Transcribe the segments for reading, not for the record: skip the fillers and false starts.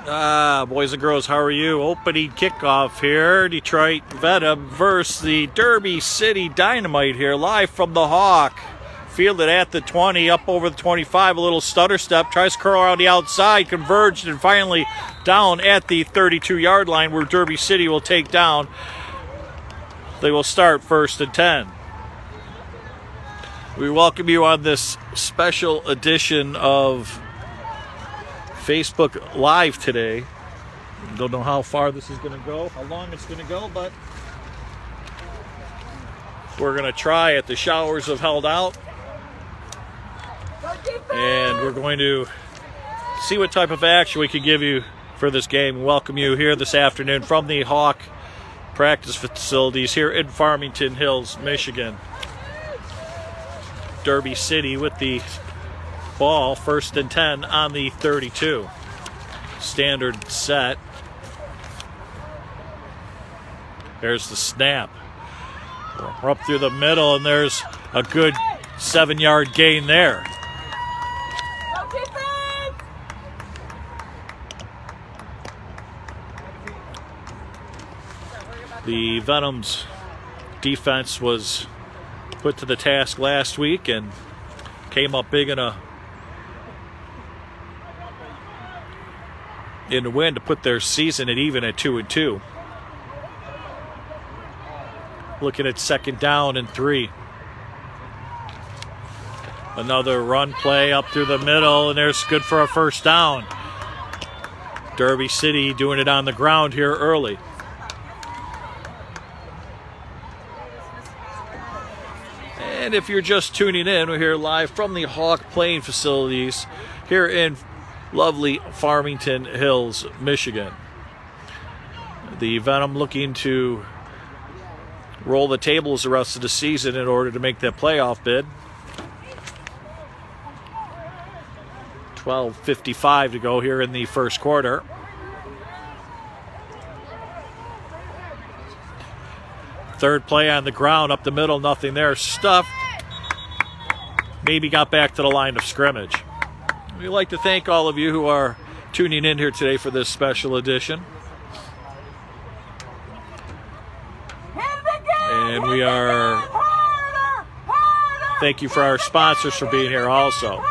Boys and girls, how are you? Opening kickoff here. Detroit Venom versus the Derby City Dynamite here, live from the Hawk. Fielded at the 20, up over the 25, a little stutter step, tries to curl around the outside, converged, and finally down at the 32-yard line where Derby City will take down. They will start 1st and 10. We welcome you on this special edition of Facebook Live today. Don't know how far this is going to go, how long it's going to go, but we're going to try it. The showers have held out, and we're going to see what type of action we can give you for this game. Welcome you here this afternoon from the Hawk practice facilities here in Farmington Hills, Michigan. Derby City with the ball, 1st and 10 on the 32. Standard set. There's the snap. We're up through the middle, and there's a good 7-yard gain there. The Venom's defense was put to the task last week and came up big in the win to put their season at even at 2-2. Looking at 2nd down and 3. Another run play up through the middle, and there's good for a 1st down. Derby City doing it on the ground here early. And if you're just tuning in, we're here live from the Hawk playing facilities here in lovely Farmington Hills, Michigan. The Venom looking to roll the tables the rest of the season in order to make that playoff bid. 12:55 to go here in the first quarter. Third play on the ground, up the middle, nothing there. Stuffed. Maybe got back to the line of scrimmage. We'd like to thank all of you who are tuning in here today for this special edition. And we are, thank you for our sponsors for being here also.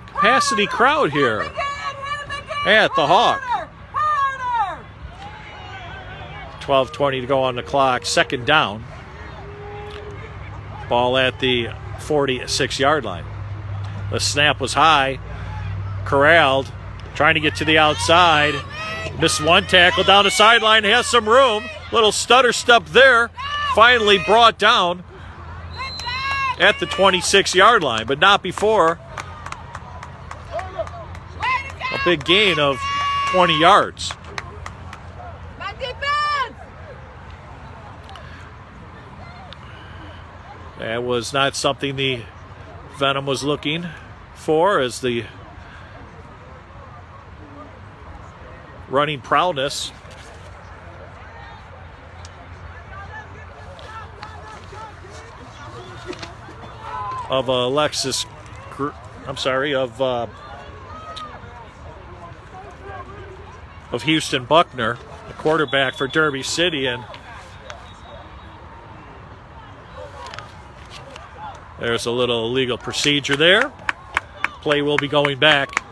Capacity crowd here at the Hawk. 12:20 to go on the clock, 2nd down. Ball at the 46-yard line. The snap was high. Corralled, trying to get to the outside. Missed one tackle down the sideline. Has some room. Little stutter step there. Finally brought down at the 26-yard line, but not before a big gain of 20 yards. That was not something the Venom was looking for, as the running prowess of of Houston Buckner, the quarterback for Derby City, and there's a little illegal procedure there. Play will be going back.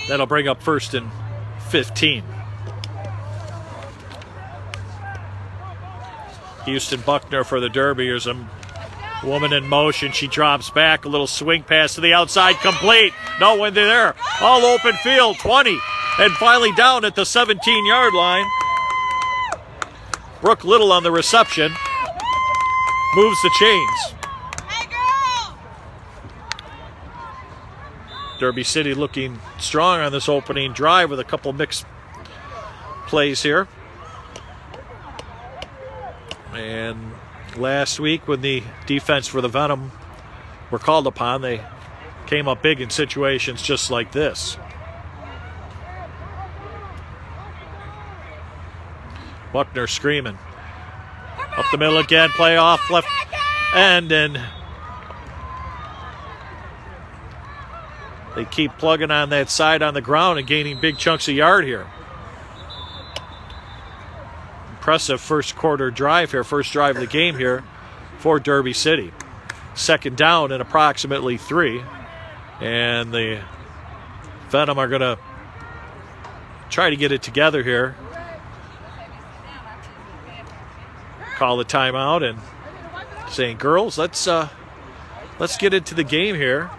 That'll bring up 1st and 15. Houston Buckner for the Derby. Here's a woman in motion. She drops back. A little swing pass to the outside. Complete. No one there. All open field. 20. And finally down at the 17-yard line. Brooke Little on the reception. Moves the chains. Derby City looking strong on this opening drive with a couple mixed plays here. And last week when the defense for the Venom were called upon, they came up big in situations just like this. Buckner screaming. Up the middle again, play off, left end, and they keep plugging on that side on the ground and gaining big chunks of yard here. Impressive first quarter drive here, first drive of the game here for Derby City. Second down and approximately 3. And the Venom are going to try to get it together here. Call the timeout and saying, girls, let's get into the game here.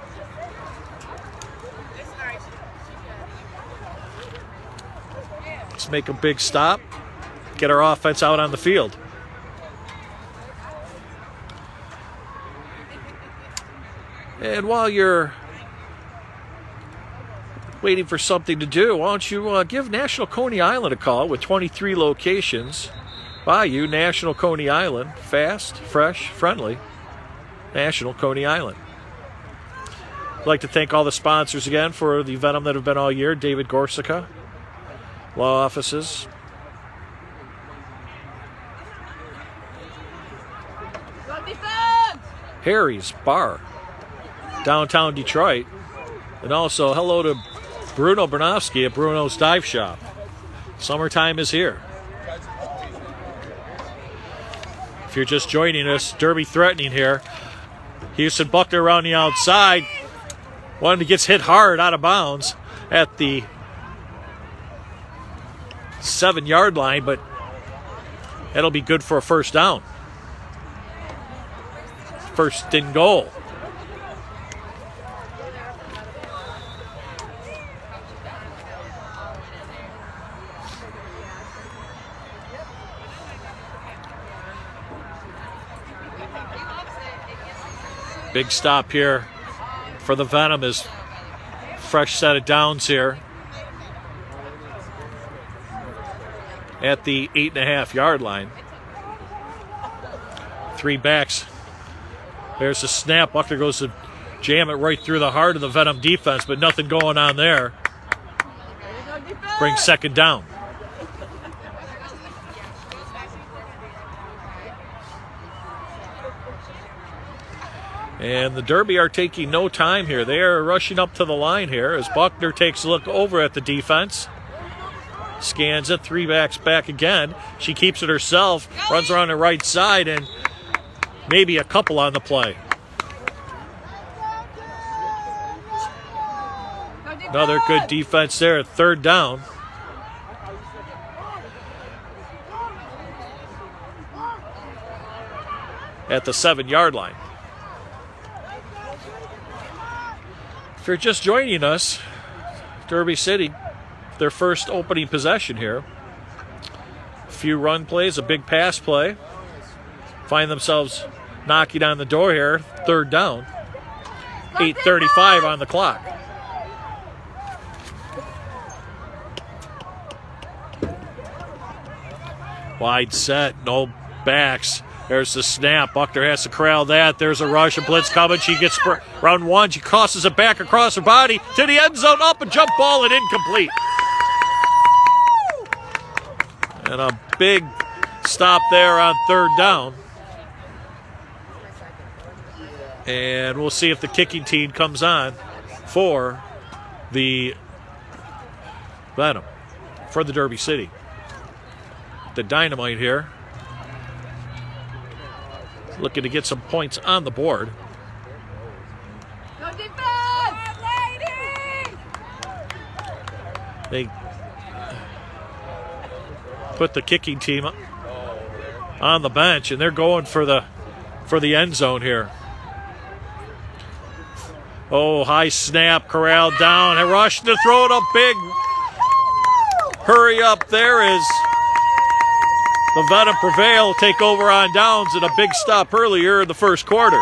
Let's make a big stop. Get our offense out on the field. And while you're waiting for something to do, why don't you give National Coney Island a call with 23 locations by you. National Coney Island. Fast, fresh, friendly. National Coney Island. I'd like to thank all the sponsors again for the Venom that have been all year. David Gorsica, Law Offices. Harry's Bar, downtown Detroit. And also hello to Bruno Bernofsky at Bruno's Dive Shop. Summertime is here. If you're just joining us, Derby threatening here. Houston Buckner around the outside. One that gets hit hard out of bounds at the 7-yard line, but that'll be good for a first down. First and goal. Big stop here for the Venom is fresh set of downs here at the 8.5-yard line. 3 backs. There's a snap. Buckner goes to jam it right through the heart of the Venom defense, but nothing going on there. Brings second down. And the Derby are taking no time here. They are rushing up to the line here as Buckner takes a look over at the defense. Scans it, 3 backs back again. She keeps it herself, runs around the right side, and maybe a couple on the play. Another good defense there at third down. At the 7-yard line. If you're just joining us, Derby City, their first opening possession here. A few run plays, a big pass play. Find themselves knocking on the door here, third down. 8:35 on the clock. Wide set, no backs. There's the snap. Buckner has to corral that. There's a rush, a blitz coming. She gets round one. She crosses it back across her body to the end zone. Up and jump ball and incomplete. And a big stop there on third down. And we'll see if the kicking team comes on for the Venom, for the Derby City. The Dynamite here. Looking to get some points on the board. Go defense! They put the kicking team on the bench, and they're going for the end zone here. Oh, high snap, corralled down, and rush to throw it a big hurry up there is the Venom prevail, take over on downs and a big stop earlier in the first quarter.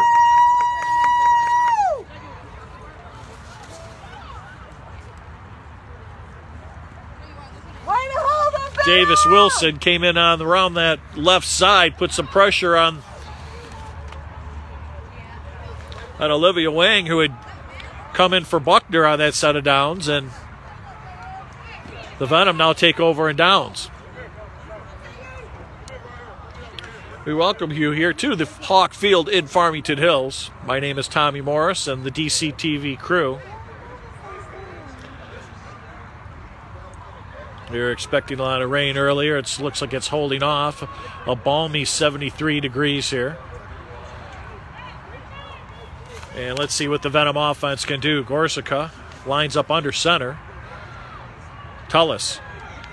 Davis Wilson came in on around that left side, put some pressure on Olivia Wang, who had come in for Buckner on that set of downs, and the Venom now take over in downs. We welcome you here to the Hawk Field in Farmington Hills. My name is Tommy Morris and the DCTV crew. We were expecting a lot of rain earlier. It looks like it's holding off. A balmy 73 degrees here. And let's see what the Venom offense can do. Gorsica lines up under center. Tullis,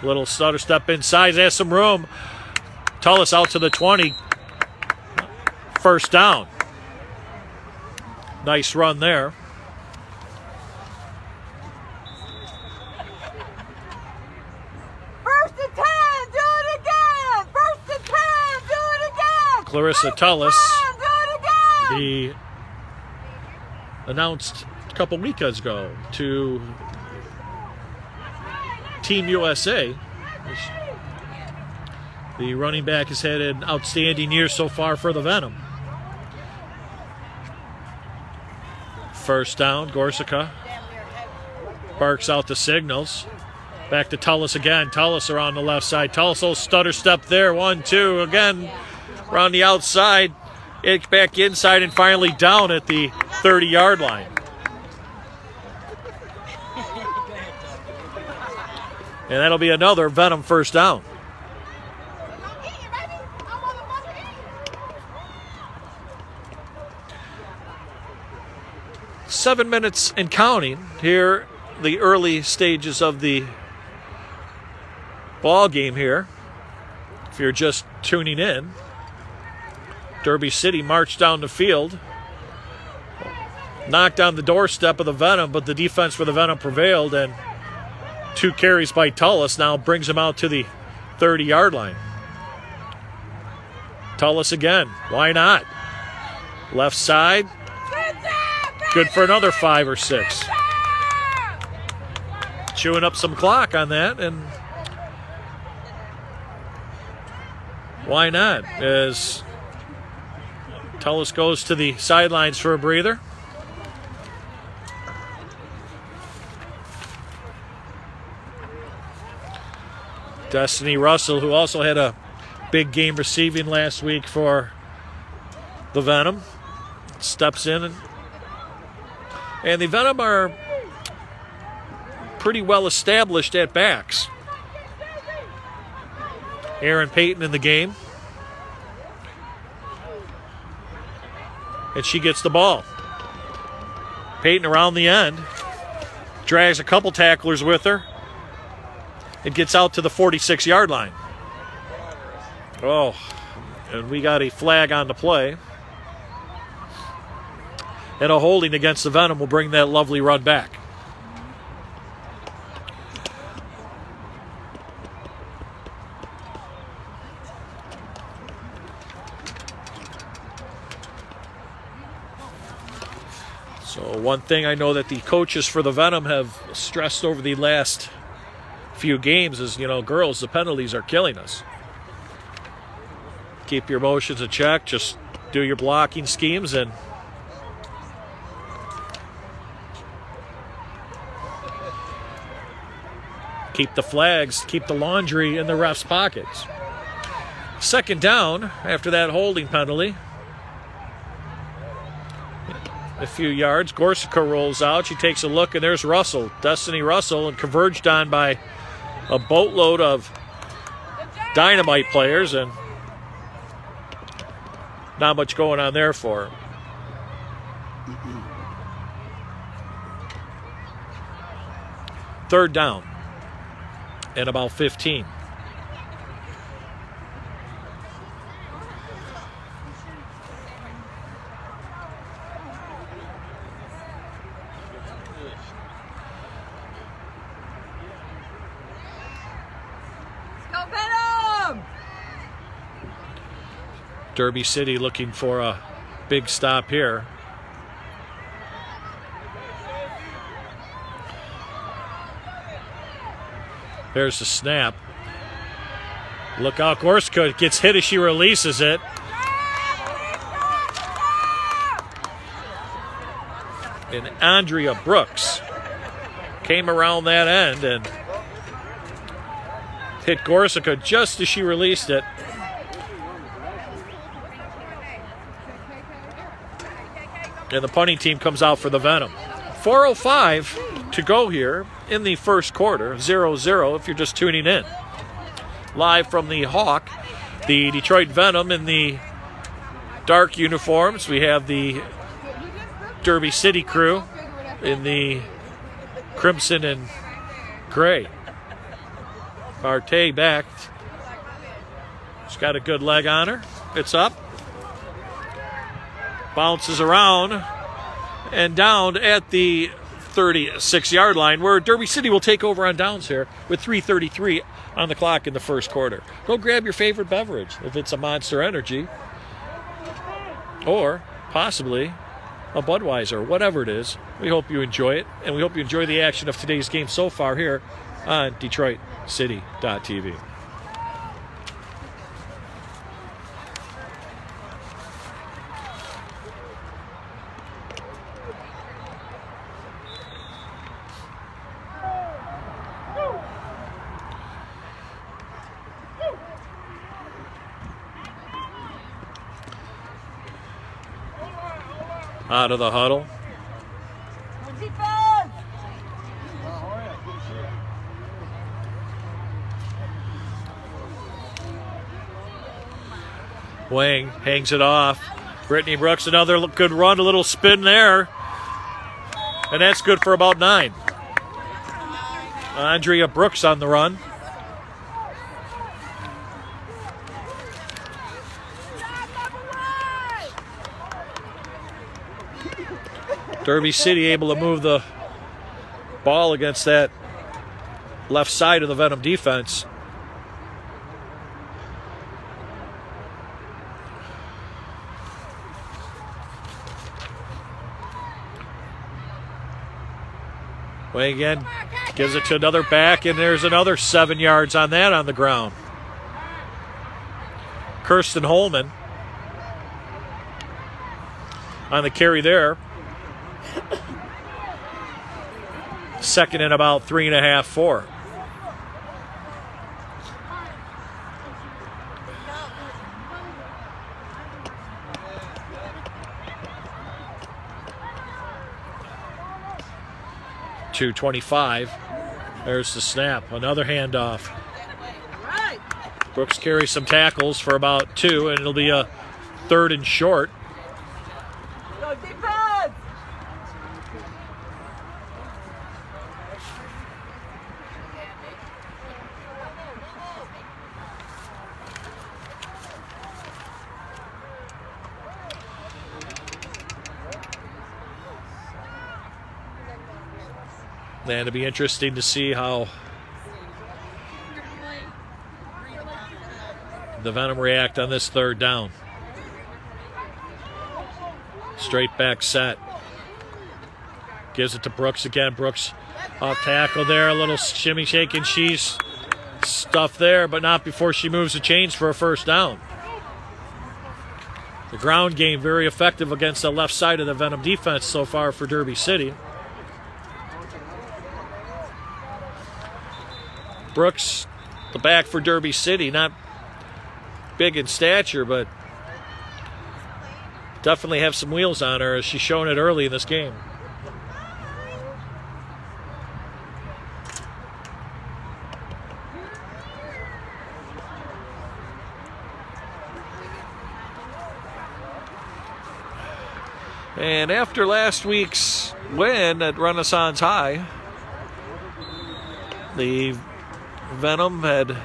little stutter step inside, has some room. Tullis out to the 20. First down. Nice run there. First and 10, do it again. First and 10, do it again. Clarissa Tullis, Do it again. the announced a couple weekends ago to Team USA. The running back has had an outstanding year so far for the Venom. First down, Gorsica barks out the signals. Back to Tullis again. Tullis around the left side. Tullis will stutter step there. 1, 2. Again, around the outside. It's back inside and finally down at the 30-yard line. And that'll be another Venom first down. 7 minutes and counting here, the early stages of the ball game here. If you're just tuning in, Derby City marched down the field, knocked on the doorstep of the Venom, but the defense for the Venom prevailed, and 2 carries by Tullis now brings him out to the 30-yard line. Tullis again, why not? Left side, good for another 5 or 6. Chewing up some clock on that, and why not? As Tullis goes to the sidelines for a breather. Destiny Russell, who also had a big game receiving last week for the Venom, steps in, and the Venom are pretty well established at backs. Aaron Payton in the game. And she gets the ball. Payton around the end. Drags a couple tacklers with her. It gets out to the 46-yard line. Oh, and we got a flag on the play. And a holding against the Venom will bring that lovely run back. So one thing I know that the coaches for the Venom have stressed over the last few games is, girls, the penalties are killing us. Keep your emotions in check. Just do your blocking schemes and keep the flags, keep the laundry in the refs' pockets. Second down after that holding penalty. A few yards. Gorsica rolls out. She takes a look, and there's Russell, Destiny Russell, and converged on by a boatload of Dynamite players, and not much going on there for her. Third down and about 15. Go Venom! Derby City looking for a big stop here. There's the snap. Look out, Gorsica gets hit as she releases it. And Andrea Brooks came around that end and hit Gorsica just as she released it. And the punting team comes out for the Venom. 4:05 to go here in the first quarter. 0-0 if you're just tuning in. Live from the Hawk, the Detroit Venom in the dark uniforms. We have the Derby City crew in the crimson and gray. Barte back. She's got a good leg on her. It's up. Bounces around and down at the 36-yard line, where Derby City will take over on downs here with 3:33 on the clock in the first quarter. Go grab your favorite beverage, if it's a Monster Energy or possibly a Budweiser, whatever it is. We hope you enjoy it, and we hope you enjoy the action of today's game so far here on DetroitCity.tv. Out of the huddle. Wang hangs it off. Brittany Brooks, another good run, a little spin there. And that's good for about 9. Andrea Brooks on the run. Derby City able to move the ball against that left side of the Venom defense. Way again, gives it to another back, and there's another 7 yards on that on the ground. Kirsten Holman on the carry there. Second and about 3.5, 4. .225. There's the snap. Another handoff. Brooks carries some tackles for about 2, and it'll be a 3rd and short. And it'll be interesting to see how the Venom react on this 3rd down. Straight back set. Gives it to Brooks again. Brooks off tackle there. A little shimmy, shake, and cheese stuff there, but not before she moves the chains for a 1st down. The ground game very effective against the left side of the Venom defense so far for Derby City. Brooks, the back for Derby City, not big in stature, but definitely have some wheels on her, as she's shown it early in this game. And after last week's win at Renaissance High, the Venom had a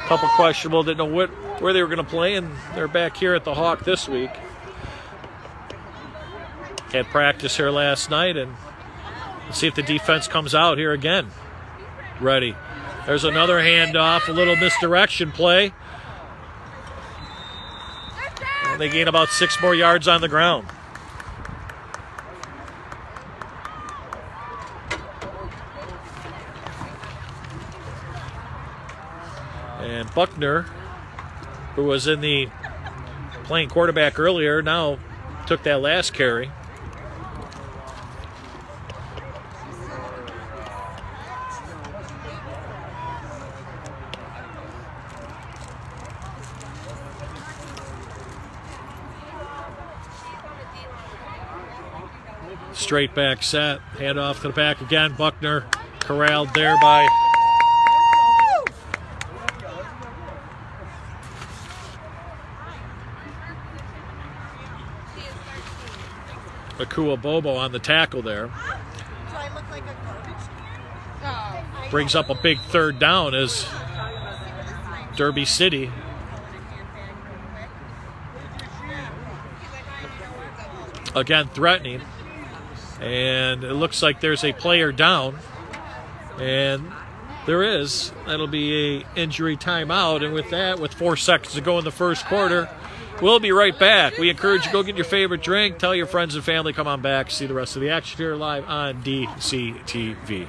couple questionable, didn't know where they were going to play, and they're back here at the Hawk this week. Had practice here last night, and let's see if the defense comes out here again. Ready. There's another handoff, a little misdirection play. And they gain about 6 more yards on the ground. And Buckner, who was in the playing quarterback earlier, now took that last carry. Straight back set. Hand off to the back again. Buckner corralled there by Akua Bobo on the tackle there. Do I look like a garbage can? Brings up a big third down as Derby City again threatening. And it looks like there's a player down. And there is. That'll be a injury timeout. And with that, with 4 seconds to go in the first quarter, we'll be right back. We encourage you to go get your favorite drink. Tell your friends and family, come on back. See the rest of the action here live on DCTV.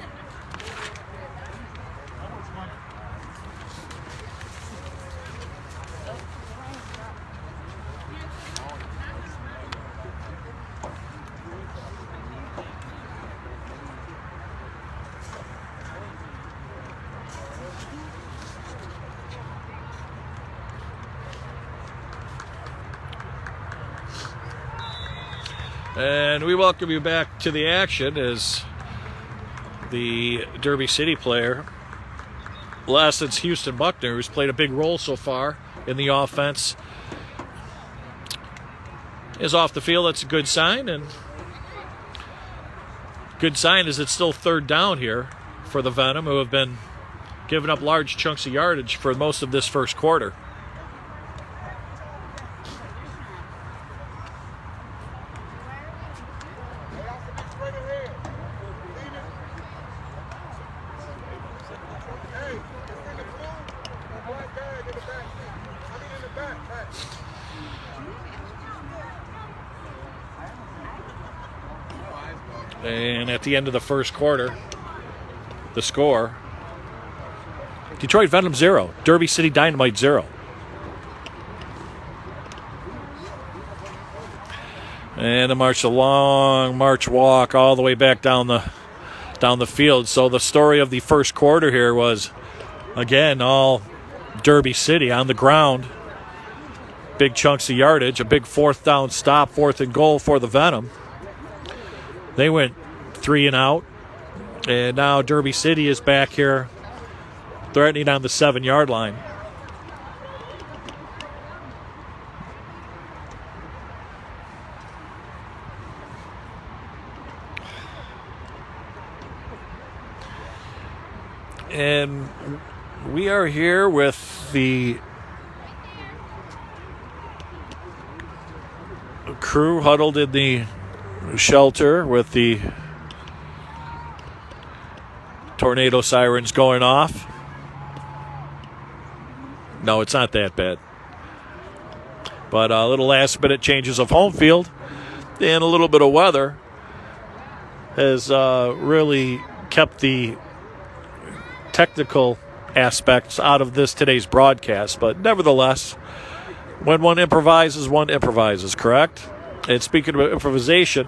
And we welcome you back to the action as the Derby City player, last it's Houston Buckner, who's played a big role so far in the offense, is off the field. That's a good sign. And good sign is it's still third down here for the Venom, who have been giving up large chunks of yardage for most of this first quarter. And at the end of the first quarter, the score, Detroit Venom 0, Derby City Dynamite 0. And a long march walk all the way back down the field. So the story of the first quarter here was, again, all Derby City on the ground. Big chunks of yardage, a big fourth down stop, 4th and goal for the Venom. They went 3 and out, and now Derby City is back here threatening on the 7-yard line. And we are here with the crew huddled in the shelter with the tornado sirens going off. No, it's not that bad. But a little last-minute changes of home field and a little bit of weather has really kept the technical aspects out of today's broadcast. But nevertheless, when one improvises, correct? And speaking of improvisation,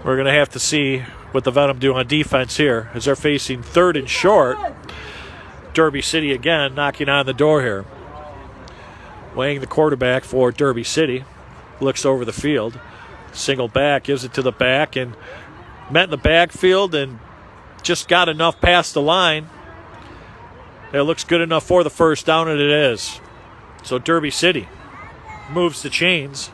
we're going to have to see what the Venom do on defense here as they're facing 3rd and short. Derby City again knocking on the door here. Weighing the quarterback for Derby City. Looks over the field. Single back, gives it to the back, and met in the backfield and just got enough past the line. It looks good enough for the first down, and it is. So Derby City moves the chains.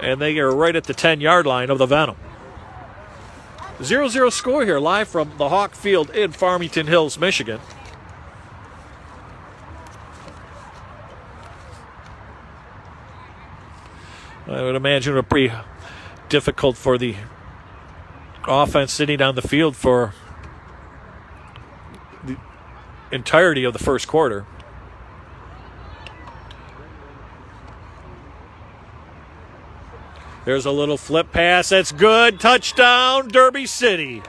And they are right at the 10-yard line of the Venom. 0-0 score here, live from the Hawk Field in Farmington Hills, Michigan. I would imagine it would be difficult for the offense sitting on the field for the entirety of the first quarter. There's a little flip pass. That's good. Touchdown, Derby City.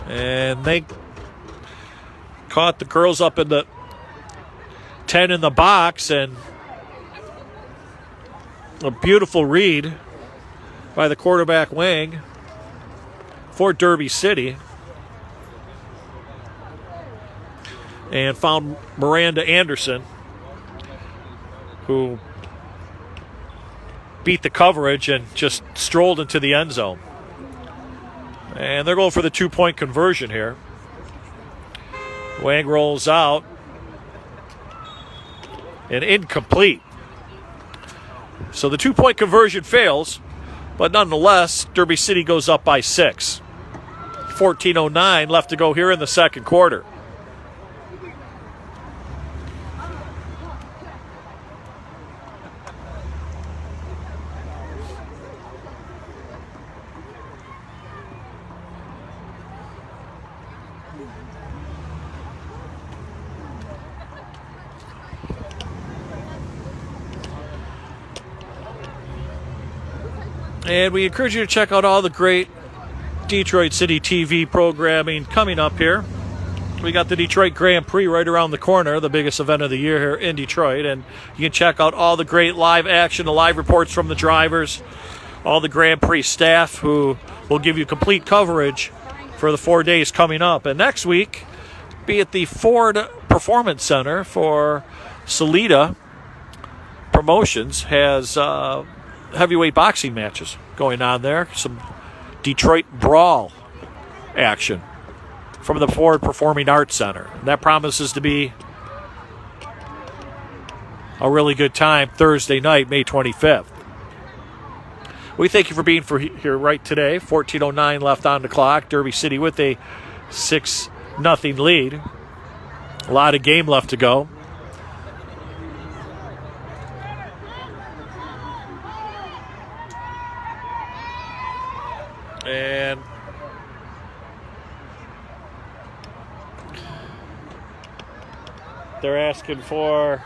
And they caught the girls up in the 10 in the box, and a beautiful read by the quarterback Wang for Derby City. and found Miranda Anderson, who beat the coverage and just strolled into the end zone. And they're going for the 2-point conversion here. Wang rolls out and incomplete. So the 2-point conversion fails, but nonetheless, Derby City goes up by 6. 14:09 left to go here in the second quarter. And we encourage you to check out all the great Detroit City TV programming coming up here. We got the Detroit Grand Prix right around the corner, the biggest event of the year here in Detroit. And you can check out all the great live action, the live reports from the drivers, all the Grand Prix staff who will give you complete coverage for the 4 days coming up. And next week, be at the Ford Performance Center for Salida Promotions has heavyweight boxing matches going on there. Some Detroit Brawl action from the Ford Performing Arts Center. And that promises to be a really good time Thursday night, May 25th. We thank you for being here right today. 14:09 left on the clock. Derby City with a 6-0 lead. A lot of game left to go. And they're asking for,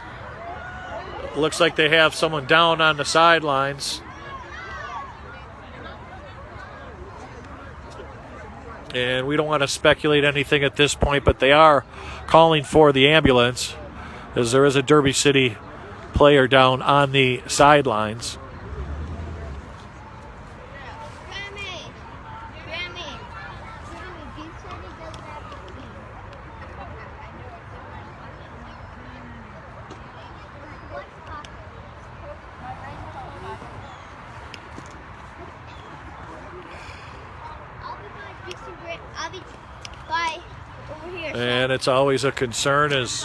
looks like they have someone down on the sidelines. And we don't want to speculate anything at this point, but they are calling for the ambulance as there is a Derby City player down on the sidelines. And it's always a concern as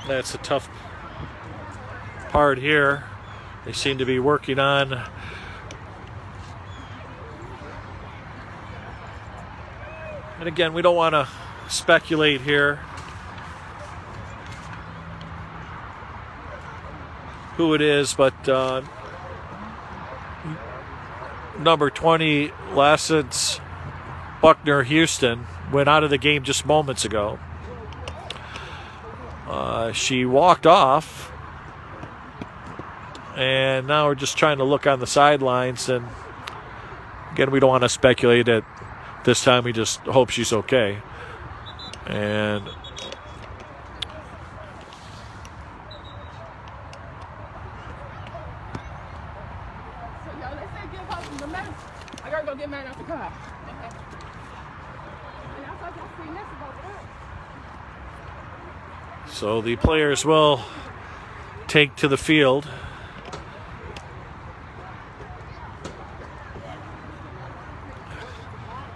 that's a tough part here. They seem to be working on and again, we don't want to speculate here who it is, but number 20, Lassence Buckner Houston, went out of the game just moments ago. She walked off, and now we're just trying to look on the sidelines, and again, we don't want to speculate at this time. We just hope she's okay. And I gotta go get mine out the car. Okay. So the players will take to the field.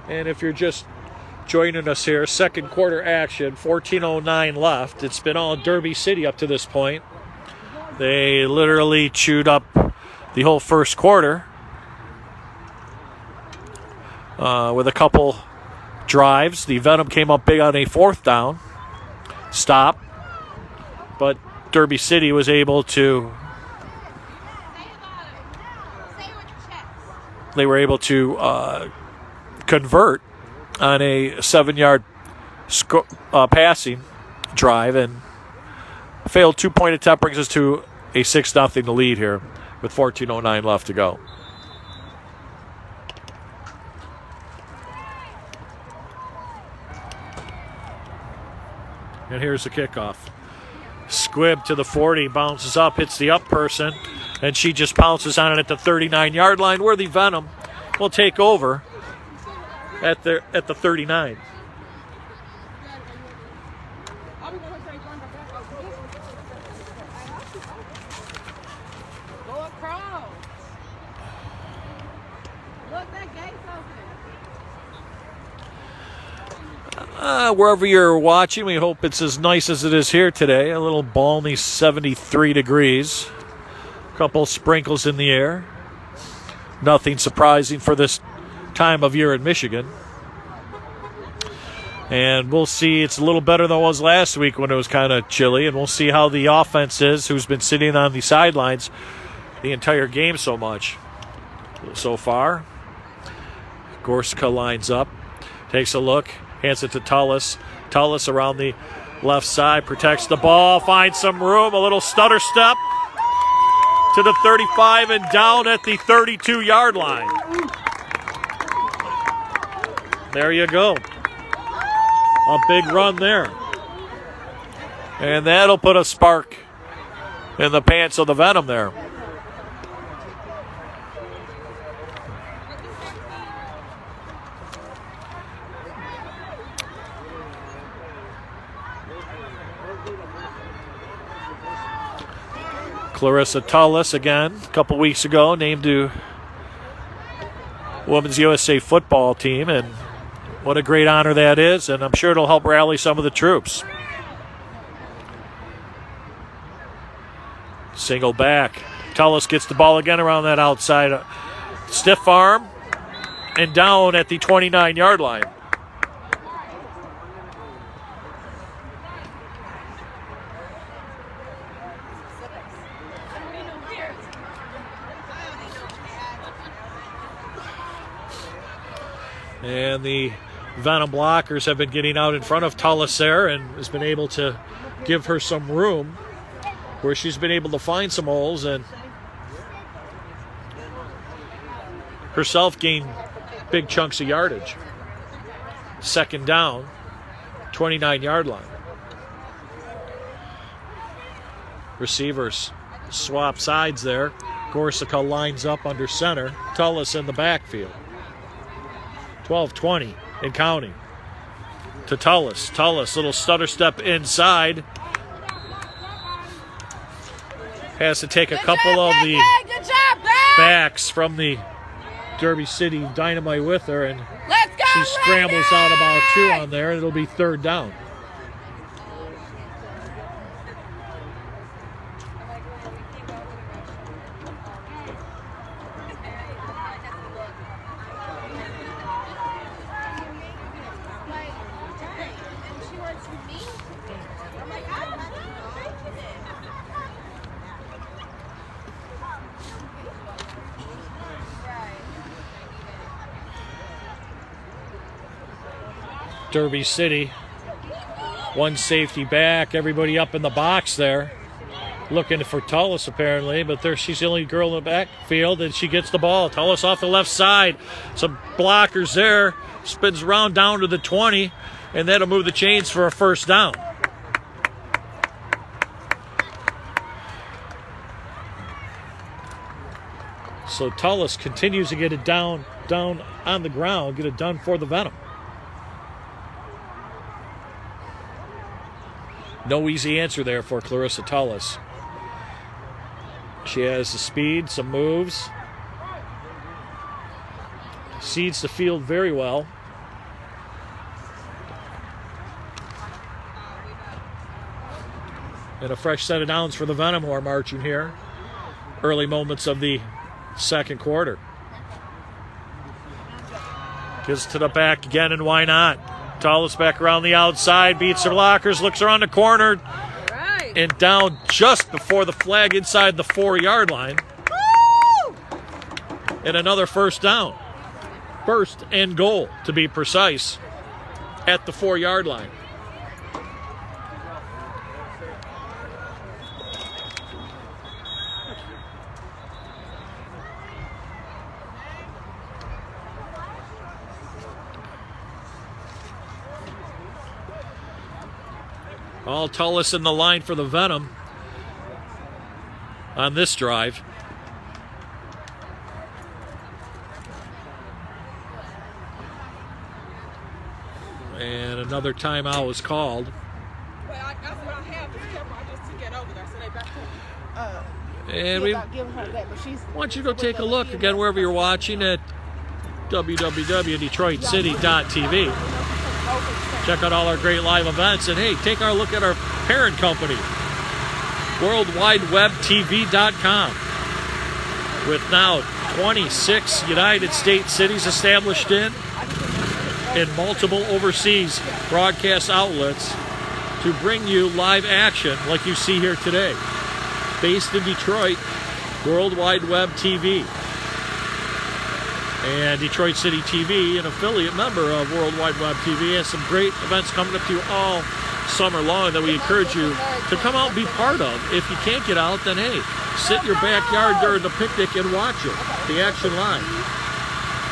And if you're just joining us here, second quarter action, 14:09 left. It's been all Derby City up to this point. They literally chewed up the whole first quarter with a couple drives. The Venom came up big on a 4th down stop, but Derby City was able to convert on a 7-yard passing drive and failed 2-point attempt. Brings us to a 6-0 lead here with 14:09 left to go. And here's the kickoff. Squibb to the 40, bounces up, hits the up person, and she just pounces on it at the 39-yard line where the Venom will take over at the 39. Go across. Look, that gate's open. Wherever you're watching, we hope it's as nice as it is here today. A little balmy 73 degrees. A couple sprinkles in the air. Nothing surprising for this time of year in Michigan. And we'll see. It's a little better than it was last week when it was kind of chilly. And we'll see how the offense is, who's been sitting on the sidelines the entire game so much so far. Gorska lines up, takes a look, hands it to Tullis. Tullis around the left side, protects the ball, finds some room, a little stutter step to the 35 and down at the 32-yard line. There you go. A big run there. And that'll put a spark in the pants of the Venom there. Clarissa Tullis again, a couple weeks ago, named to Women's USA football team, and what a great honor that is, and I'm sure it'll help rally some of the troops. Single back. Tullis gets the ball again around that outside. Stiff arm, and down at the 29-yard line. And the Venom blockers have been getting out in front of Tullis there and has been able to give her some room where she's been able to find some holes and herself gain big chunks of yardage. Second down, 29-yard line. Receivers swap sides there. Gorsica lines up under center. Tullis in the backfield. 12-20 and counting. To Tullis. Tullis, little stutter step inside. Has to take a couple of the backs from the Derby City Dynamite with her, and she scrambles out about 2 on there, and it'll be third down. Derby City, one safety back, everybody up in the box there, looking for Tullis apparently, but she's the only girl in the backfield, and she gets the ball. Tullis off the left side, some blockers there, spins around down to the 20, and that'll move the chains for a first down. So Tullis continues to get it down on the ground, get it done for the Venom. No easy answer there for Clarissa Tullis. She has the speed, some moves. Seeds the field very well. And a fresh set of downs for the Venom who are marching here. Early moments of the second quarter. Gives to the back again, and why not? Tullis back around the outside, beats her blockers, looks around the corner, and down just before the flag inside the 4-yard line. Woo! And another first down. First and goal, to be precise, at the 4-yard line. All Tullis in the line for the Venom on this drive. And another timeout was called. Well, that's what I have. This camera, I just took it over there, so they back to And we giving her that, but she's. want you to go take a look again wherever you're watching at www.detroitcity.tv. Check out all our great live events, and hey, take our look at our parent company, worldwidewebtv.com, with now 26 United States cities established in multiple overseas broadcast outlets to bring you live action like you see here today. Based in Detroit, World Wide Web TV. And Detroit City TV, an affiliate member of World Wide Web TV, has some great events coming up to you all summer long that we encourage you to come out and be part of. If you can't get out, then hey, sit in your backyard during the picnic and watch it, the action live.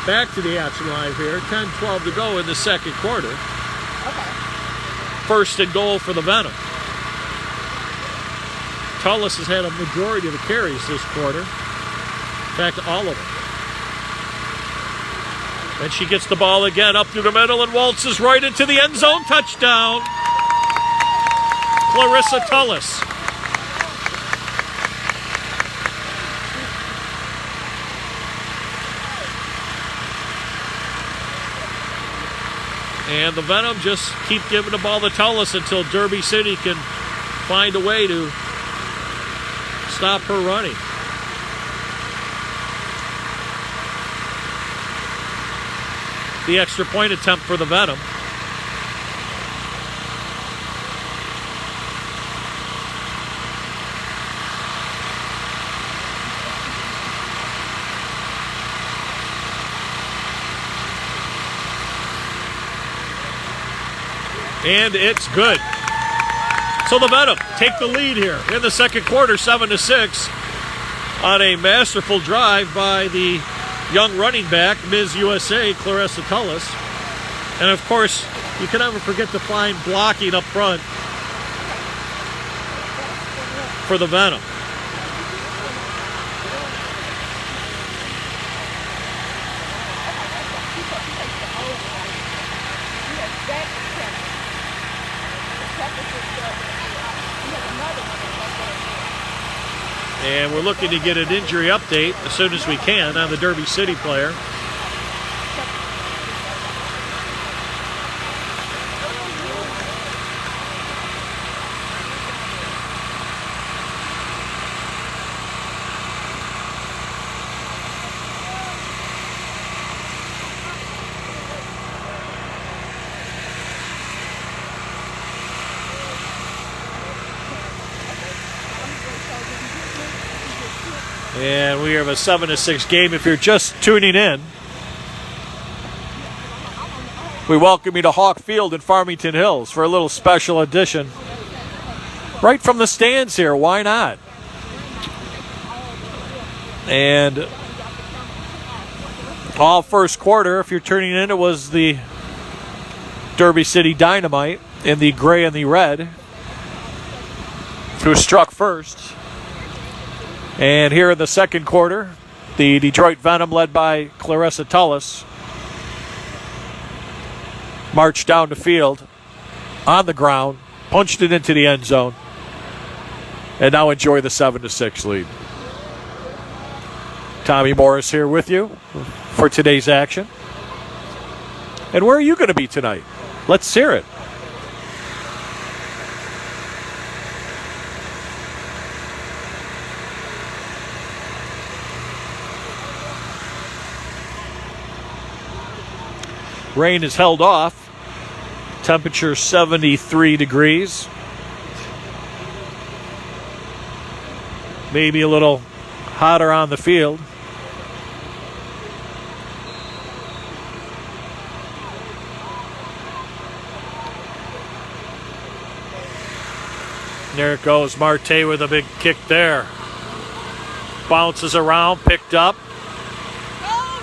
Back to the action live here, 10-12 to go in the second quarter. First and goal for the Venom. Tullis has had a majority of the carries this quarter. In fact, all of them. And she gets the ball again up through the middle and waltzes right into the end zone. Touchdown. Clarissa Tullis. And the Venom just keep giving the ball to Tullis until Derby City can find a way to stop her running. The extra point attempt for the Venom. And it's good. So the Venom take the lead here in the second quarter, 7-6, on a masterful drive by the young running back, Ms. USA, Clarissa Tullis. And of course, you can never forget the fine blocking up front for the Venom. And we're looking to get an injury update as soon as we can on the Derby City player. And we have a 7-6 game. If you're just tuning in, we welcome you to Hawk Field in Farmington Hills for a little special edition. Right from the stands here, why not? And all first quarter, if you're tuning in, it was the Derby City Dynamite in the gray and the red who struck first. And here in the second quarter, the Detroit Venom, led by Clarissa Tullis, marched down the field on the ground, punched it into the end zone, and now enjoy the 7-6 lead. Tommy Morris here with you for today's action. And where are you going to be tonight? Let's hear it. Rain is held off. Temperature 73 degrees. Maybe a little hotter on the field. There it goes. Marte with a big kick there. Bounces around, picked up.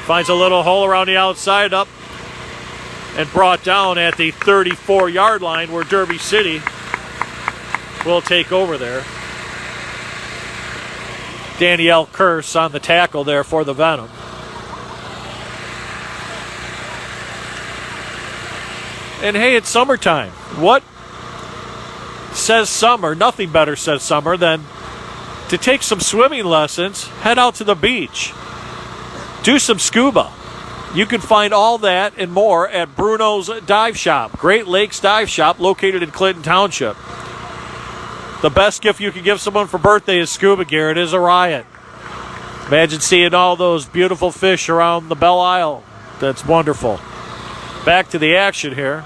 Finds a little hole around the outside, up and brought down at the 34-yard line, where Derby City will take over there. Danielle Curse on the tackle there for the Venom. And hey, it's summertime. What says summer? Nothing better says summer than to take some swimming lessons, head out to the beach, do some scuba. You can find all that and more at Bruno's Dive Shop, Great Lakes Dive Shop, located in Clinton Township. The best gift you can give someone for birthday is scuba gear. It is a riot. Imagine seeing all those beautiful fish around the Belle Isle. That's wonderful. Back to the action here.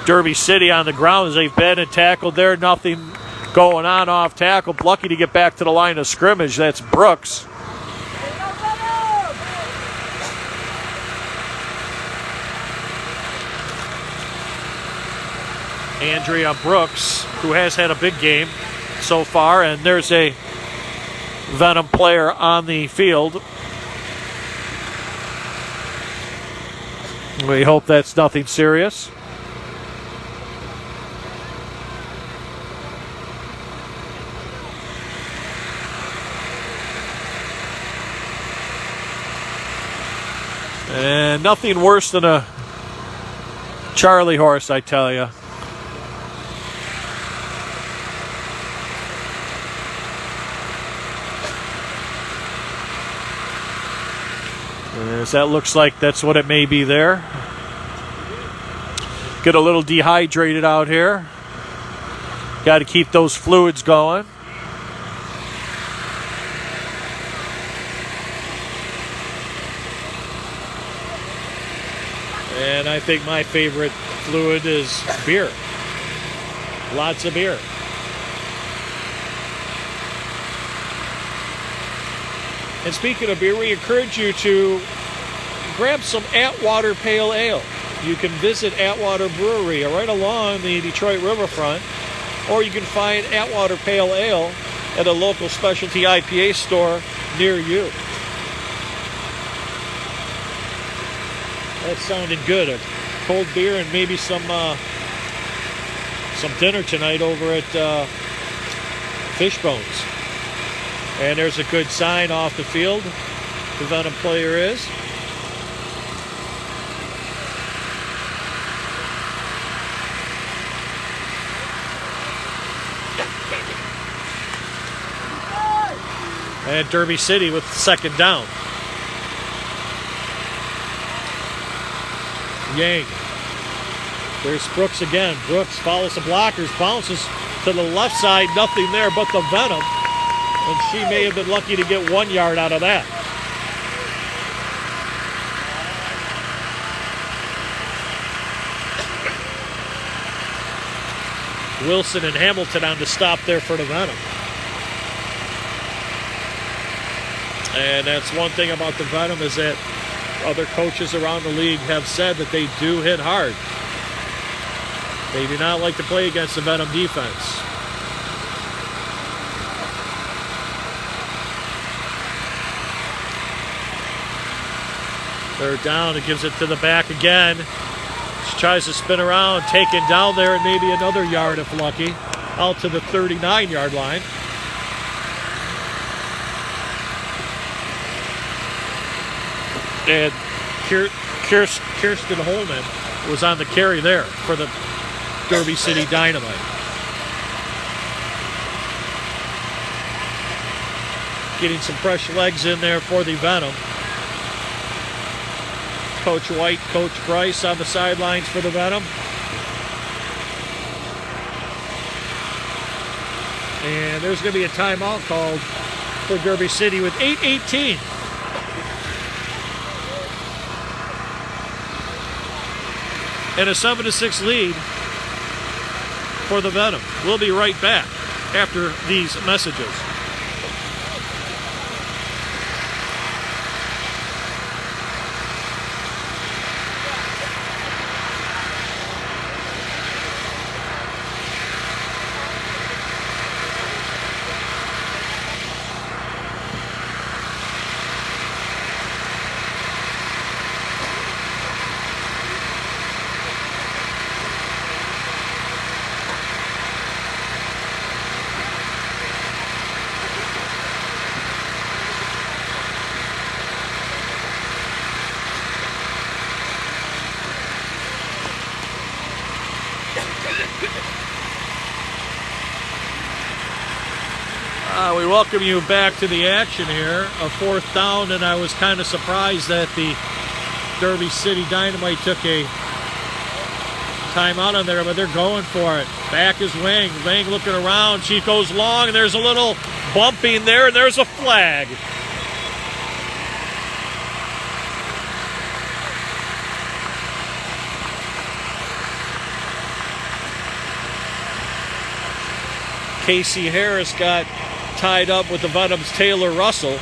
Derby City on the ground as they've been and tackled there. Nothing going on off tackle. Lucky to get back to the line of scrimmage. That's Brooks. Andrea Brooks, who has had a big game so far, and there's a Venom player on the field. We hope that's nothing serious. And nothing worse than a Charlie horse, I tell you. As that looks like that's what it may be there. Get a little dehydrated out here. Got to keep those fluids going. And I think my favorite fluid is beer. Lots of beer. And speaking of beer, we encourage you to grab some Attwater Pale Ale. You can visit Attwater Brewery right along the Detroit riverfront, or you can find Attwater Pale Ale at a local specialty IPA store near you. That's sounding good. A cold beer and maybe some dinner tonight over at Fishbones. And there's a good sign off the field. The Venom player is. And Derby City with second down. Yang. There's Brooks again. Brooks follows the blockers, bounces to the left side. Nothing there but the Venom. And she may have been lucky to get 1 yard out of that. Wilson and Hamilton on the stop there for the Venom. And that's one thing about the Venom is that other coaches around the league have said that they do hit hard. They do not like to play against the Venom defense. Third down, it gives it to the back again. She tries to spin around, taken down there, and maybe another yard if lucky, out to the 39-yard line. And Kirsten Holman was on the carry there for the Derby City Dynamite. Getting some fresh legs in there for the Venom. Coach White, Coach Bryce on the sidelines for the Venom. And there's going to be a timeout called for Derby City with 8:18. And a 7-6 lead for the Venom. We'll be right back after these messages. We welcome you back to the action here. A fourth down, and I was kind of surprised that the Derby City Dynamite took a timeout on there, but they're going for it. Back is Wang. Wang looking around. She goes long, and there's a little bumping there, and there's a flag. Casey Harris got tied up with the Venom's Taylor Russell.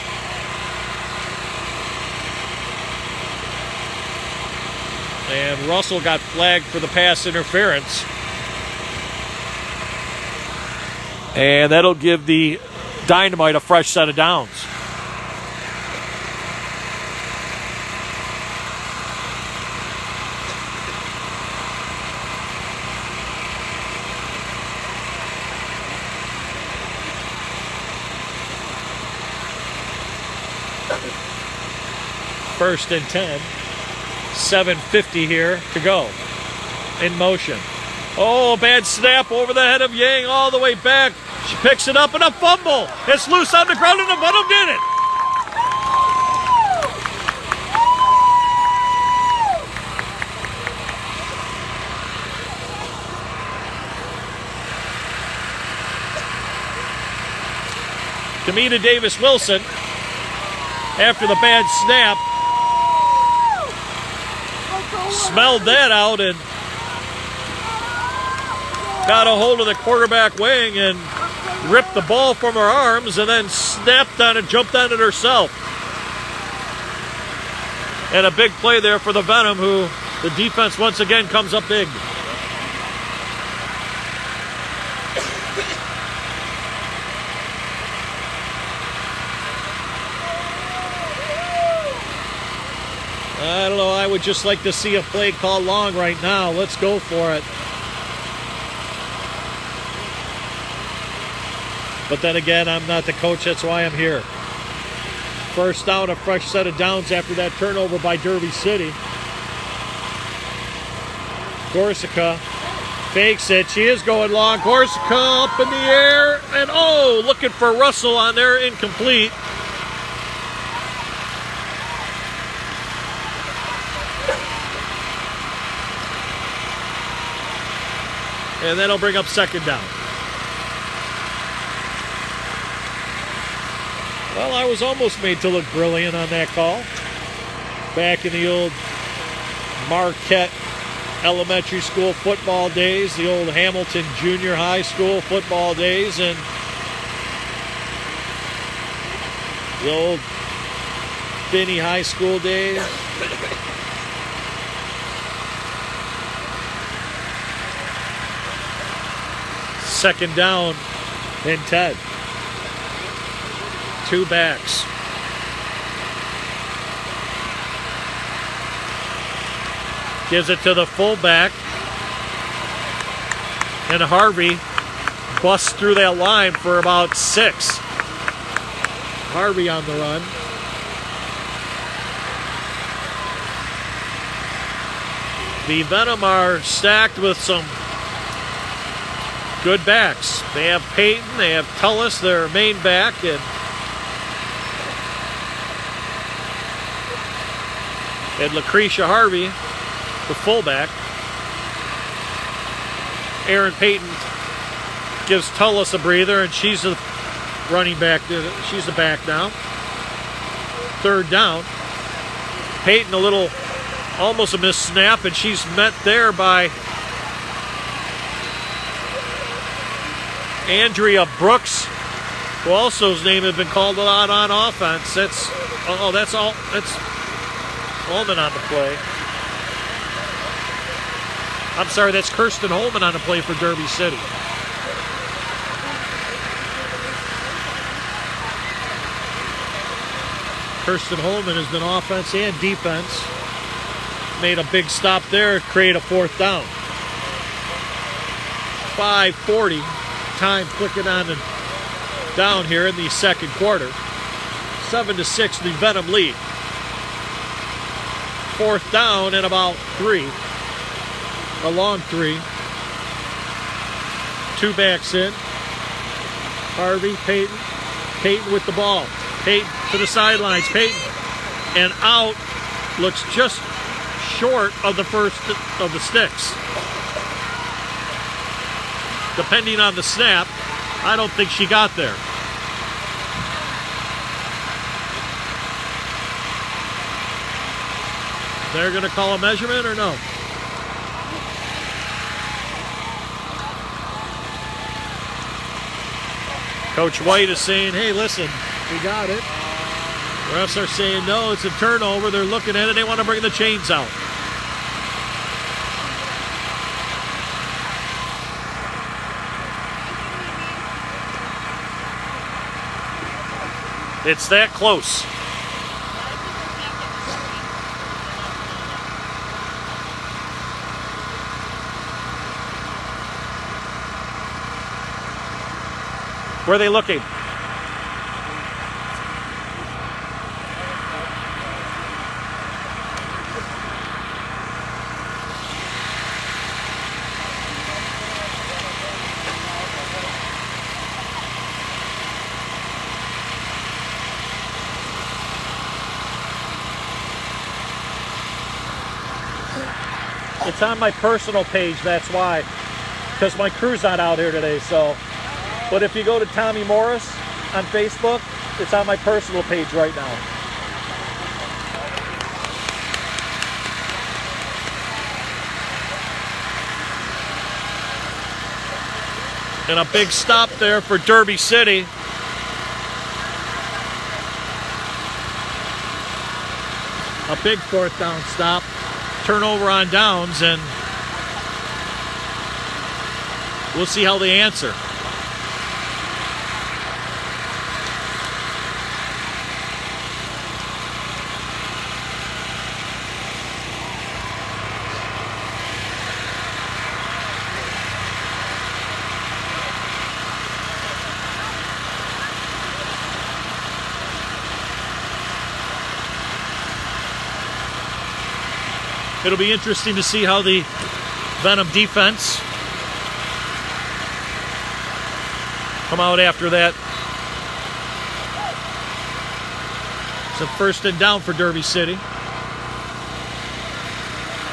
And Russell got flagged for the pass interference. And that'll give the Dynamite a fresh set of downs. First and 10. 7:50 here to go. In motion. Oh, bad snap over the head of Yang all the way back. She picks it up and a fumble. It's loose on the ground and the Venom did it. Tamina Davis-Wilson, after the bad snap, smelled that out and got a hold of the quarterback Wing and ripped the ball from her arms and then snapped on it, jumped on it herself. And a big play there for the Venom, who the defense once again comes up big. I don't know, I would just like to see a play called long right now. Let's go for it. But then again, I'm not the coach, that's why I'm here. First down, a fresh set of downs after that turnover by Derby City. Corsica fakes it, she is going long. Corsica up in the air, and oh, looking for Russell on there, incomplete. And that'll bring up second down. Well, I was almost made to look brilliant on that call. Back in the old Marquette Elementary School football days, the old Hamilton Junior High School football days, and the old Finney High School days. Second down and 10. Two backs. Gives it to the fullback. And Harvey busts through that line for about 6. Harvey on the run. The Venom are stacked with some good backs. They have Peyton, they have Tullis, their main back, and Lucretia Harvey, the fullback. Aaron Peyton gives Tullis a breather, and she's the running back. She's the back now. Third down. Peyton a little, almost a missed snap, and she's met there by Andrea Brooks, who also's name had been called a lot on offense. That's Holman on the play. I'm sorry, that's Kirsten Holman on the play for Derby City. Kirsten Holman has been offense and defense. Made a big stop there, create a fourth down. 5:40. Time clicking on and down here in the second quarter. 7-6, the Venom lead. Fourth down and about 3. A long 3. Two backs in. Harvey, Peyton, Peyton with the ball. Peyton to the sidelines. Peyton and out. Looks just short of the first of the sticks. Depending on the snap, I don't think she got there. They're going to call a measurement or no? Coach White is saying, hey, listen, we got it. Refs are saying, no, it's a turnover. They're looking at it. They want to bring the chains out. It's that close. Where are they looking? It's on my personal page, that's why. Because my crew's not out here today, so. But if you go to Tommy Morris on Facebook, it's on my personal page right now. And a big stop there for Derby City. A big fourth down stop. Turnover on downs, and we'll see how they answer. It'll be interesting to see how the Venom defense come out after that. It's a first and down for Derby City.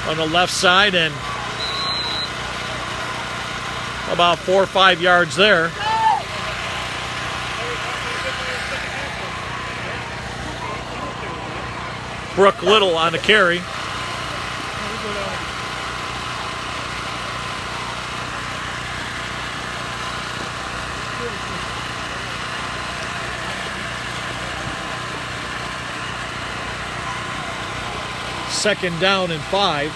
On the left side, and about 4 or 5 yards there. Brooke Little on the carry. Second down and 5.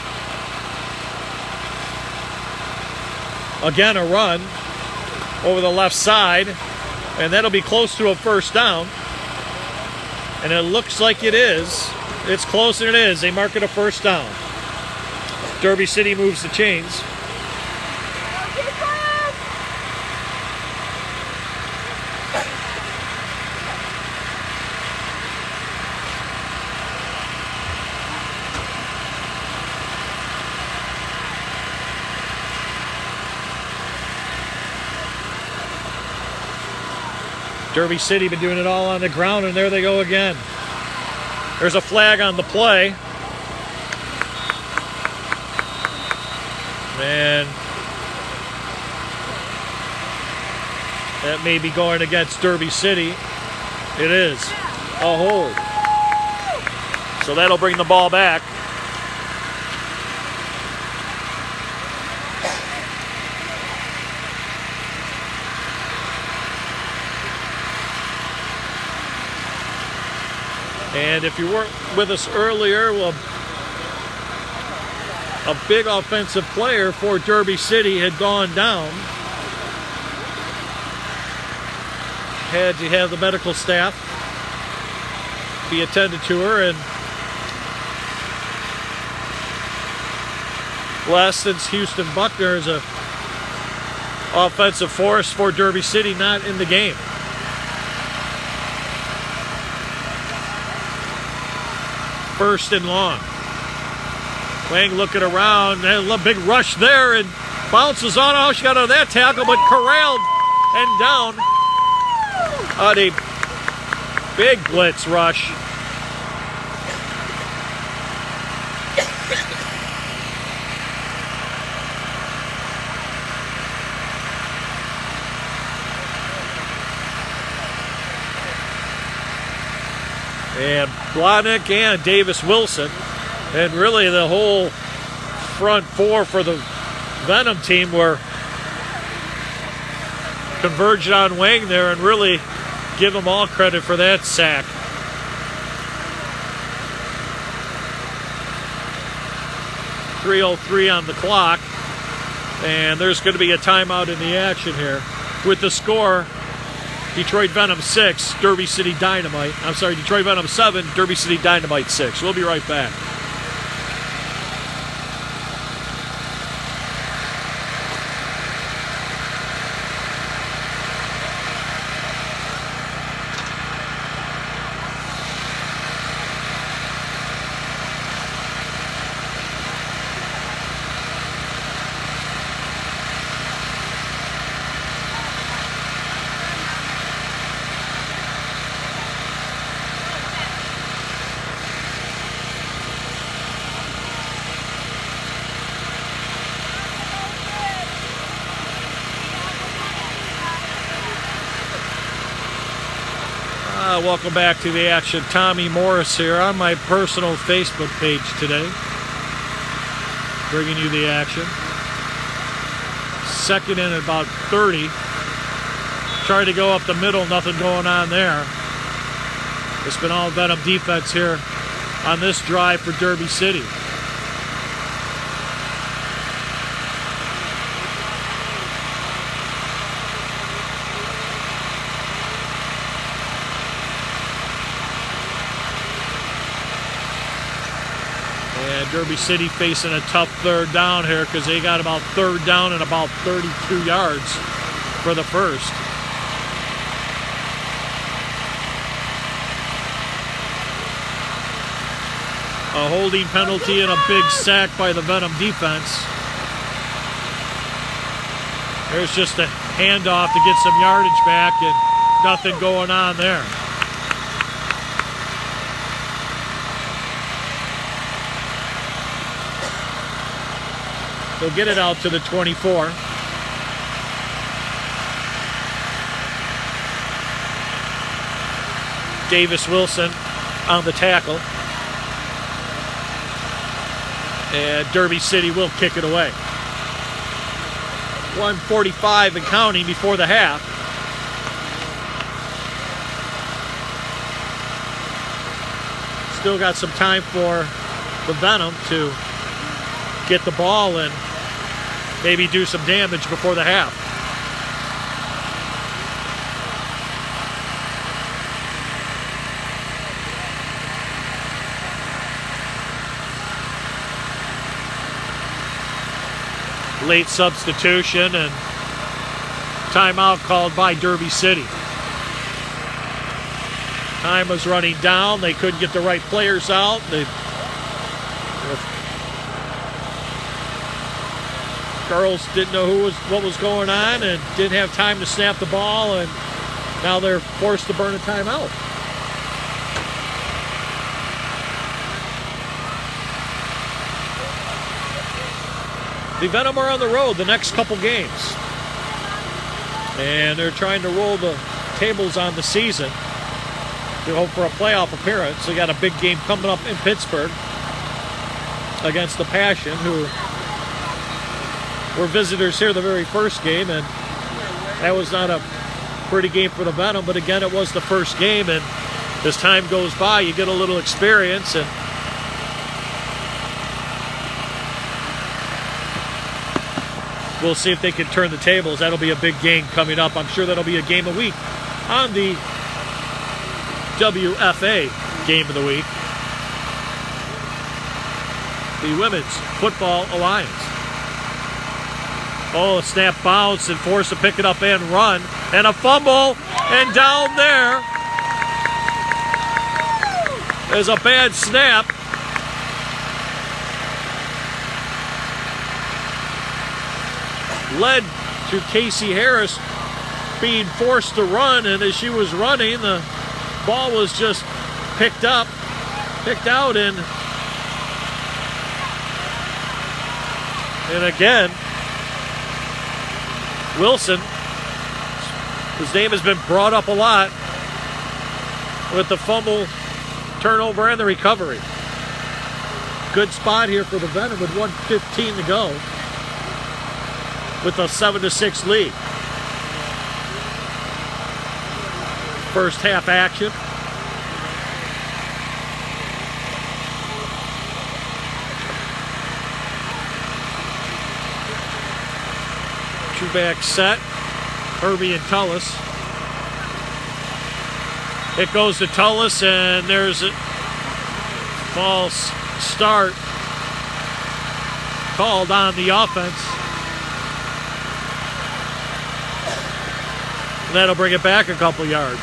Again, a run over the left side, and that'll be close to a first down. And it looks like it is. It's closer than it is. They mark it a first down. Derby City moves the chains. Derby City been doing it all on the ground, and there they go again. There's a flag on the play. And that may be going against Derby City. It is a hold. So that'll bring the ball back. And if you weren't with us earlier, well, a big offensive player for Derby City had gone down. Had to have the medical staff be attended to her, and Laston's Houston Buckner is a offensive force for Derby City, not in the game. First and long. Wang looking around, and a big rush there, and bounces on. Oh, she got out of that tackle, but corralled and down on a Big blitz rush. And Blahnik and Davis Wilson. And really the whole front four for the Venom team were converged on Wang there, and really give them all credit for that sack. .303 on the clock. And there's going to be a timeout in the action here. With the score, Detroit Venom 6, Derby City Dynamite. I'm sorry, Detroit Venom 7, Derby City Dynamite 6. We'll be right back. Welcome back to the action. Tommy Morris here on my personal Facebook page today, bringing you the action. Second in at about 30. Trying to go up the middle, nothing going on there. It's been all Venom defense here on this drive for Derby City. Derby City facing a tough third down here because they got about third down and about 32 yards for the first. A holding penalty and a big sack by the Venom defense. There's just a handoff to get some yardage back and nothing going on there. They'll get it out to the 24. Davis Wilson on the tackle. And Derby City will kick it away. 1:45 and counting before the half. Still got some time for the Venom to get the ball and maybe do some damage before the half. Late substitution and timeout called by Derby City. Time was running down. They couldn't get the right players out. Girls didn't know what was going on and didn't have time to snap the ball, and now they're forced to burn a timeout. The Venom are on the road the next couple games, and they're trying to roll the tables on the season to hope for a playoff appearance. They got a big game coming up in Pittsburgh against the Passion, who were visitors here the very first game, and that was not a pretty game for the Venom, but again, it was the first game, and as time goes by, you get a little experience, and we'll see if they can turn the tables. That'll be a big game coming up. I'm sure that'll be a game a week on the WFA Game of the Week, the Women's Football Alliance. Oh, a snap bounce and forced to pick it up and run. And a fumble. And down there is a bad snap. Led to Casey Harris being forced to run. And as she was running, the Ball was just picked out, and again, Wilson, his name has been brought up a lot with the fumble, turnover, and the recovery. Good spot here for the Venom with 1:15 to go with a 7-6 lead. First half action. Two-back set. Herbie and Tullis. It goes to Tullis, and there's a false start called on the offense. And that'll bring it back a couple yards.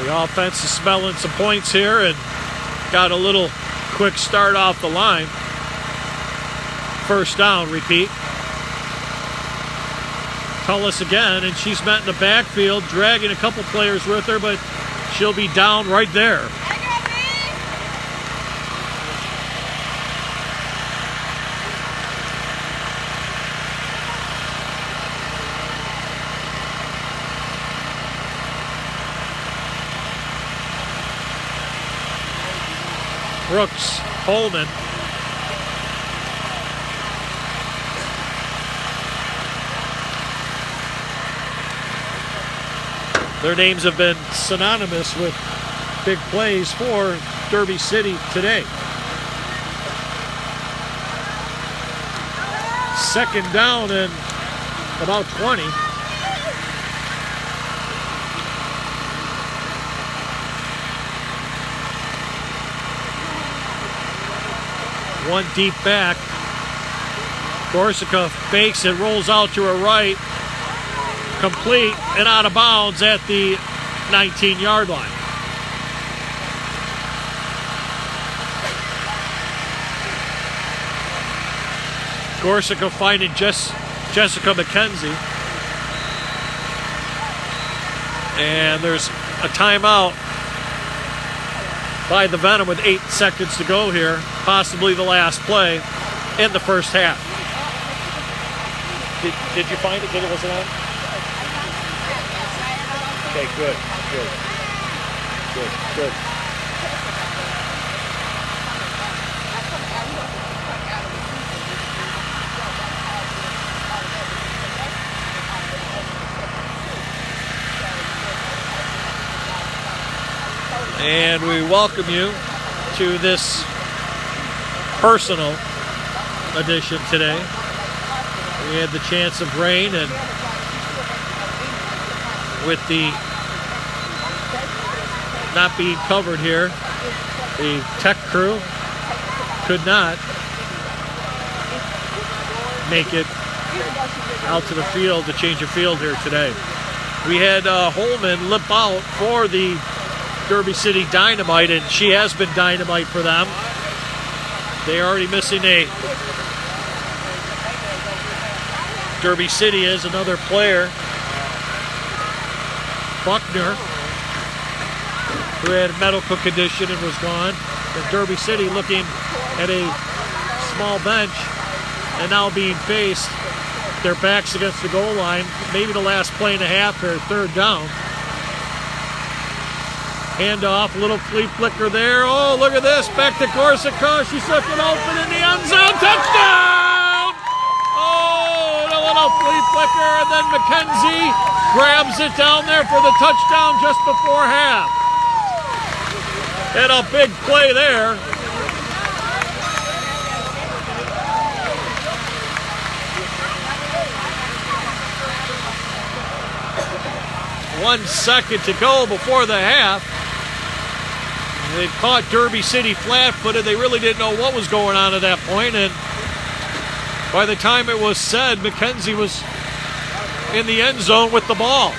The offense is smelling some points here and got a little quick start off the line. First down, repeat. Tullis again, and she's met in the backfield, dragging a couple players with her, but she'll be down right there. Brooks, Holman. Their names have been synonymous with big plays for Derby City today. Second down and about 20. One deep back. Corsica fakes it, rolls out to her right. Complete and out of bounds at the 19-yard line. Corsica finding Jessica McKenzie. And there's a timeout by the Venom with 8 seconds to go here. Possibly the last play in the first half. Did you find it? Did it wasn't on? Okay, good. And we welcome you to this personal edition today. We had the chance of rain, and with the not being covered here, the tech crew could not make it out to the field to change a field here today. We had Holman lip out for the Derby City Dynamite, and she has been dynamite for them. They are already missing a Derby City is another player, Buckner, who had a medical condition and was gone. And Derby City looking at a small bench and now being faced, their backs against the goal line, maybe the last play and a half or third down. Handoff, a little flea flicker there. Oh, look at this. Back to Corsica. She took it open in the end zone. Touchdown! Oh, and a little flea flicker. And then McKenzie grabs it down there for the touchdown just before half. And a big play there. One second to go before the half. They caught Derby City flat-footed. They really didn't know what was going on at that point, and by the time it was said, McKenzie was in the end zone with the ball.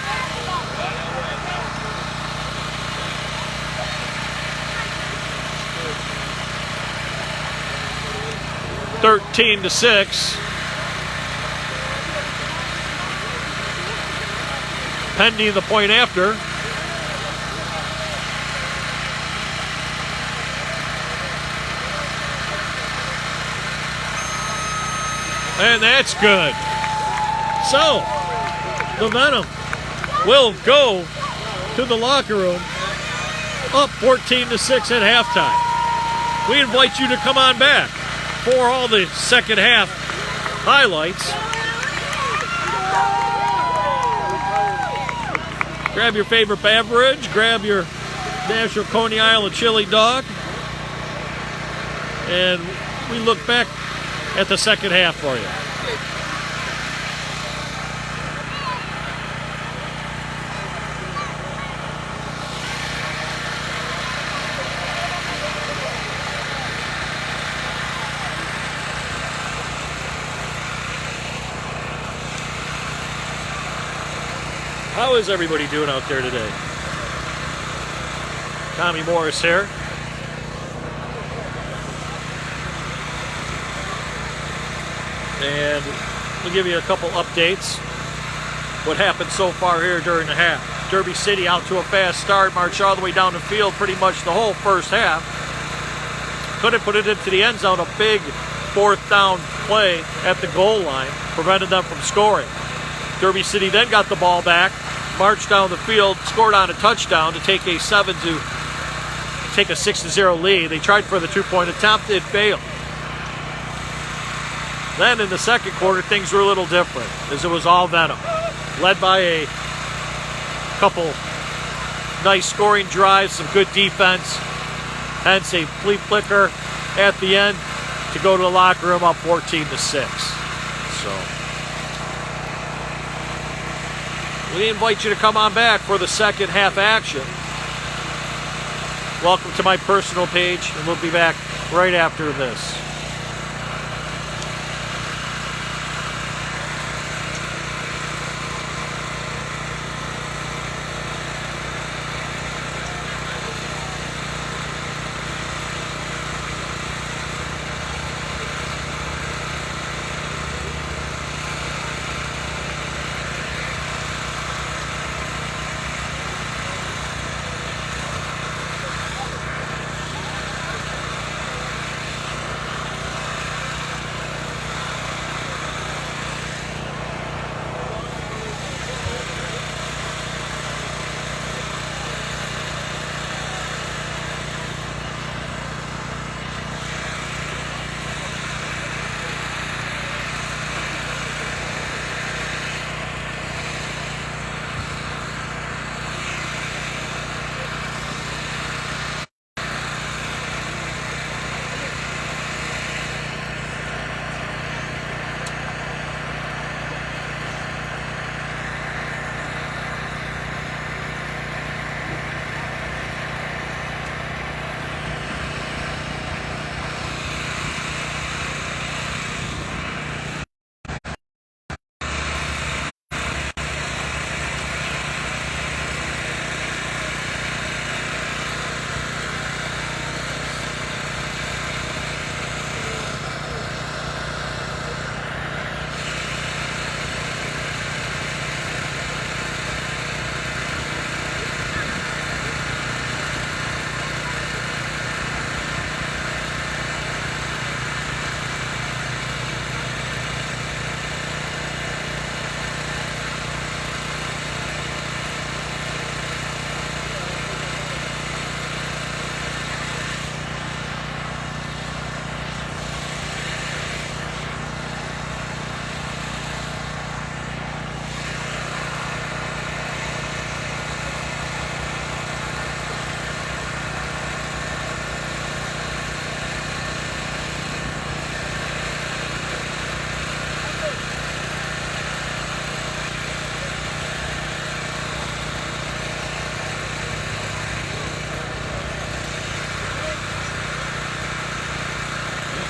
13-6. Pending the point after. And that's good. So, the Venom will go to the locker room up 14-6 at halftime. We invite you to come on back for all the second half highlights. Grab your favorite beverage, grab your National Coney Island chili dog, and we look back at the second half for you. How is everybody doing out there today? Tommy Morris here. And we'll give you a couple updates. What happened so far here during the half. Derby City out to a fast start, marched all the way down the field pretty much the whole first half. Couldn't put it into the end zone. A big fourth down play at the goal line prevented them from scoring. Derby City then got the ball back, marched down the field, scored on a touchdown to take a 6-0 lead. They tried for the 2-point attempt, it failed. Then in the second quarter, things were a little different, as it was all Venom, led by a couple nice scoring drives, some good defense, hence a flea flicker at the end to go to the locker room up 14-6. So we invite you to come on back for the second half action. Welcome to my personal page, and we'll be back right after this.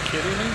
Kidding me?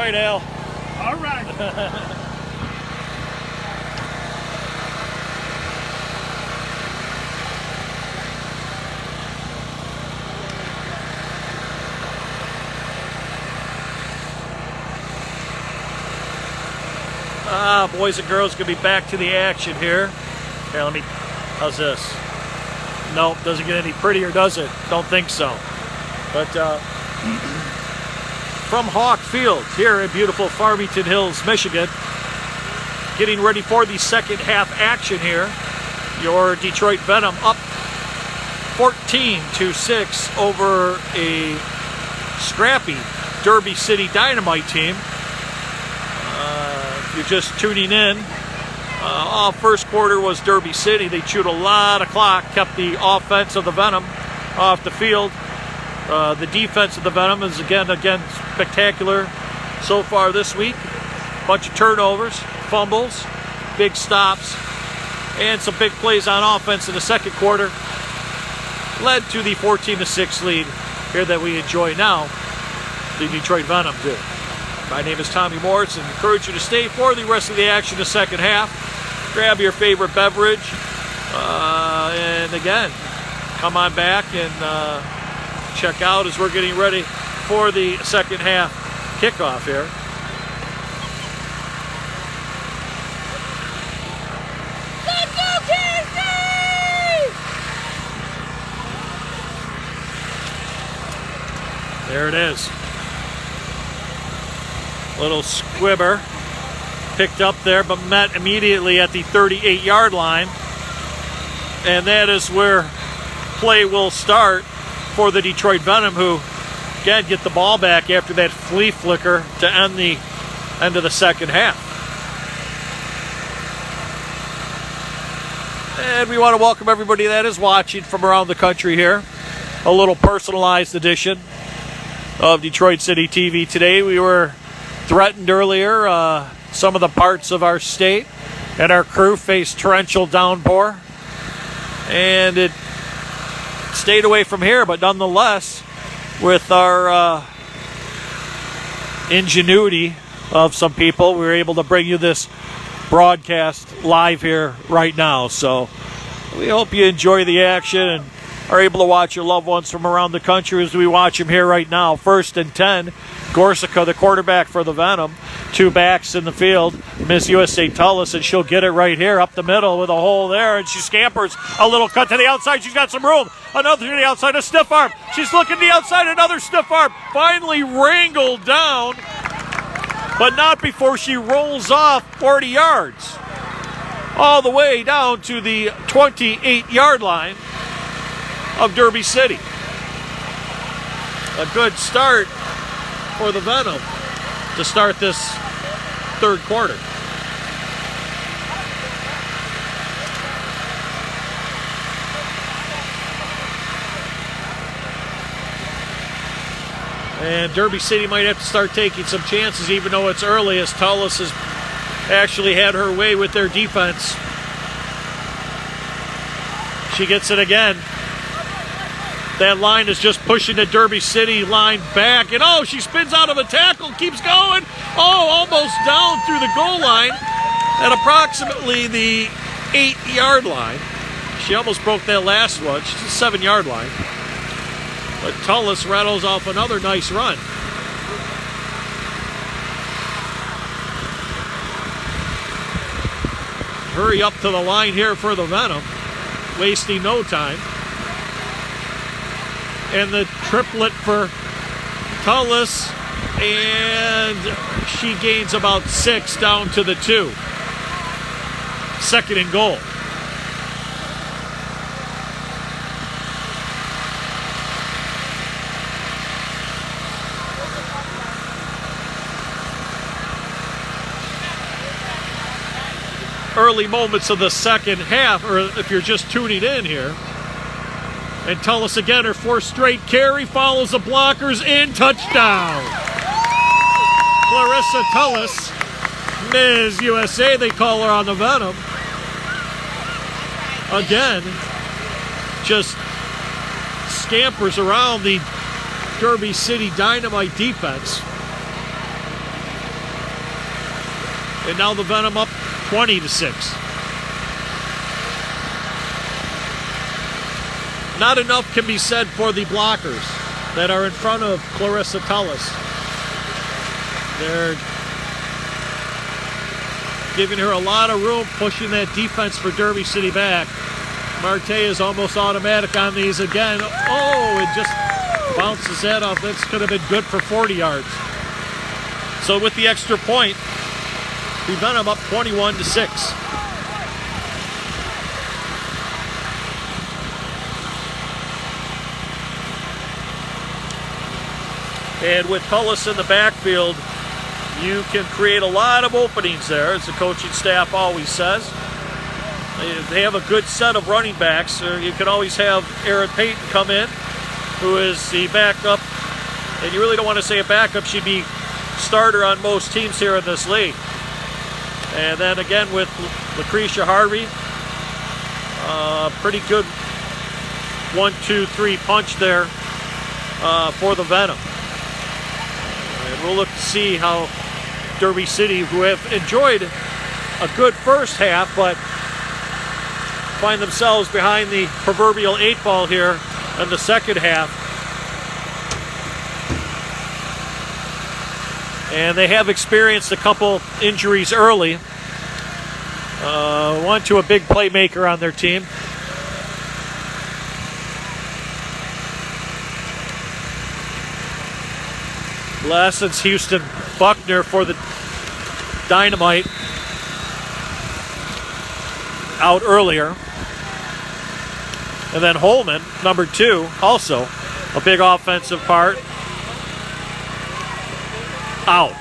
right, Al. All right. Boys and girls gonna be back to the action here. Here, how's this? Nope, doesn't get any prettier, does it? Don't think so. But from Hawk Field here in beautiful Farmington Hills, Michigan, getting ready for the second half action here. Your Detroit Venom up 14-6 over a scrappy Derby City Dynamite team. If you're just tuning in, first quarter was Derby City. They chewed a lot of clock, kept the offense of the Venom off the field. The defense of the Venom is again spectacular so far this week. Bunch of turnovers, fumbles, big stops, and some big plays on offense in the second quarter led to the 14-6 lead here that we enjoy now. The Detroit Venom do. My name is Tommy Morris, and I encourage you to stay for the rest of the action in the second half. Grab your favorite beverage, and again, come on back and check out as we're getting ready for the second half kickoff here. Let's go, Casey! There it is. Little squibber picked up there, but met immediately at the 38-yard line. And that is where play will start for the Detroit Venom, who, again, get the ball back after that flea flicker to end the end of the second half. And we want to welcome everybody that is watching from around the country here. A little personalized edition of Detroit City TV today. We were threatened earlier. Some of the parts of our state and our crew faced torrential downpour, and it stayed away from here, but nonetheless, with our ingenuity of some people, we were able to bring you this broadcast live here right now. So we hope you enjoy the action and are able to watch your loved ones from around the country as we watch them here right now. 1st and 10. Gorsica, the quarterback for the Venom. Two backs in the field. Miss USA Tullis, and she'll get it right here up the middle with a hole there, and she scampers a little cut to the outside. She's got some room. Another to the outside, a stiff arm. She's looking to the outside, another stiff arm. Finally wrangled down, but not before she rolls off 40 yards. All the way down to the 28-yard line of Derby City. A good start for the Venom to start this third quarter. And Derby City might have to start taking some chances, even though it's early, as Tullis has actually had her way with their defense. She gets it again. That line is just pushing the Derby City line back. And she spins out of a tackle, keeps going. Almost down through the goal line at approximately the 8-yard line. She almost broke that last one. She's a 7-yard line. But Tullis rattles off another nice run. Hurry up to the line here for the Venom, wasting no time. And the triplet for Tullis, and she gains about 6 down to the 2. 2nd and goal. Early moments of the second half, or if you're just tuning in here. And Tullis again, her 4th straight carry, follows the blockers in, touchdown. Clarissa Tullis, Ms. USA, they call her on the Venom. Again, just scampers around the Derby City Dynamite defense. And now the Venom up 20-6. Not enough can be said for the blockers that are in front of Clarissa Tullis. They're giving her a lot of room, pushing that defense for Derby City back. Marte is almost automatic on these again. Oh, it just bounces that off. That's could have been good for 40 yards. So with the extra point, the Venom up 21-6. And with Tullis in the backfield, you can create a lot of openings there, as the coaching staff always says. They have a good set of running backs. You can always have Erin Payton come in, who is the backup. And you really don't want to say a backup. She'd be starter on most teams here in this league. And then again with Lucretia Harvey, pretty good 1-2-3 punch there for the Venom. And we'll look to see how Derby City, who have enjoyed a good first half, but find themselves behind the proverbial 8 ball here in the second half. And they have experienced a couple injuries early. One to a big playmaker on their team. Lessons Houston Buckner for the Dynamite out earlier. And then Holman, number 2, also a big offensive part, out.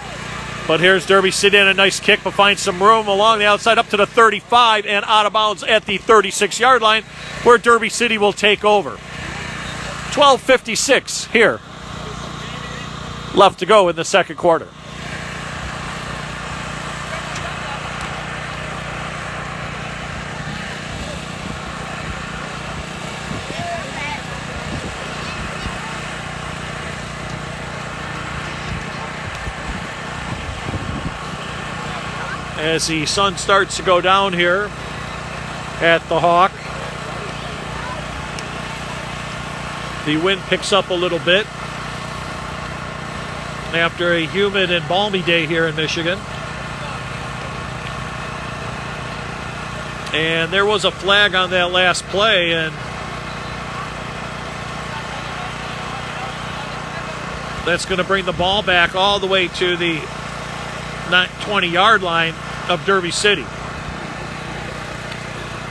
But here's Derby City in a nice kick, but finds some room along the outside up to the 35 and out of bounds at the 36-yard line, where Derby City will take over. 12:56 here left to go in the second quarter. As the sun starts to go down here at the Hawk, the wind picks up a little bit after a humid and balmy day here in Michigan. And there was a flag on that last play, and that's going to bring the ball back all the way to the 20-yard line of Derby City.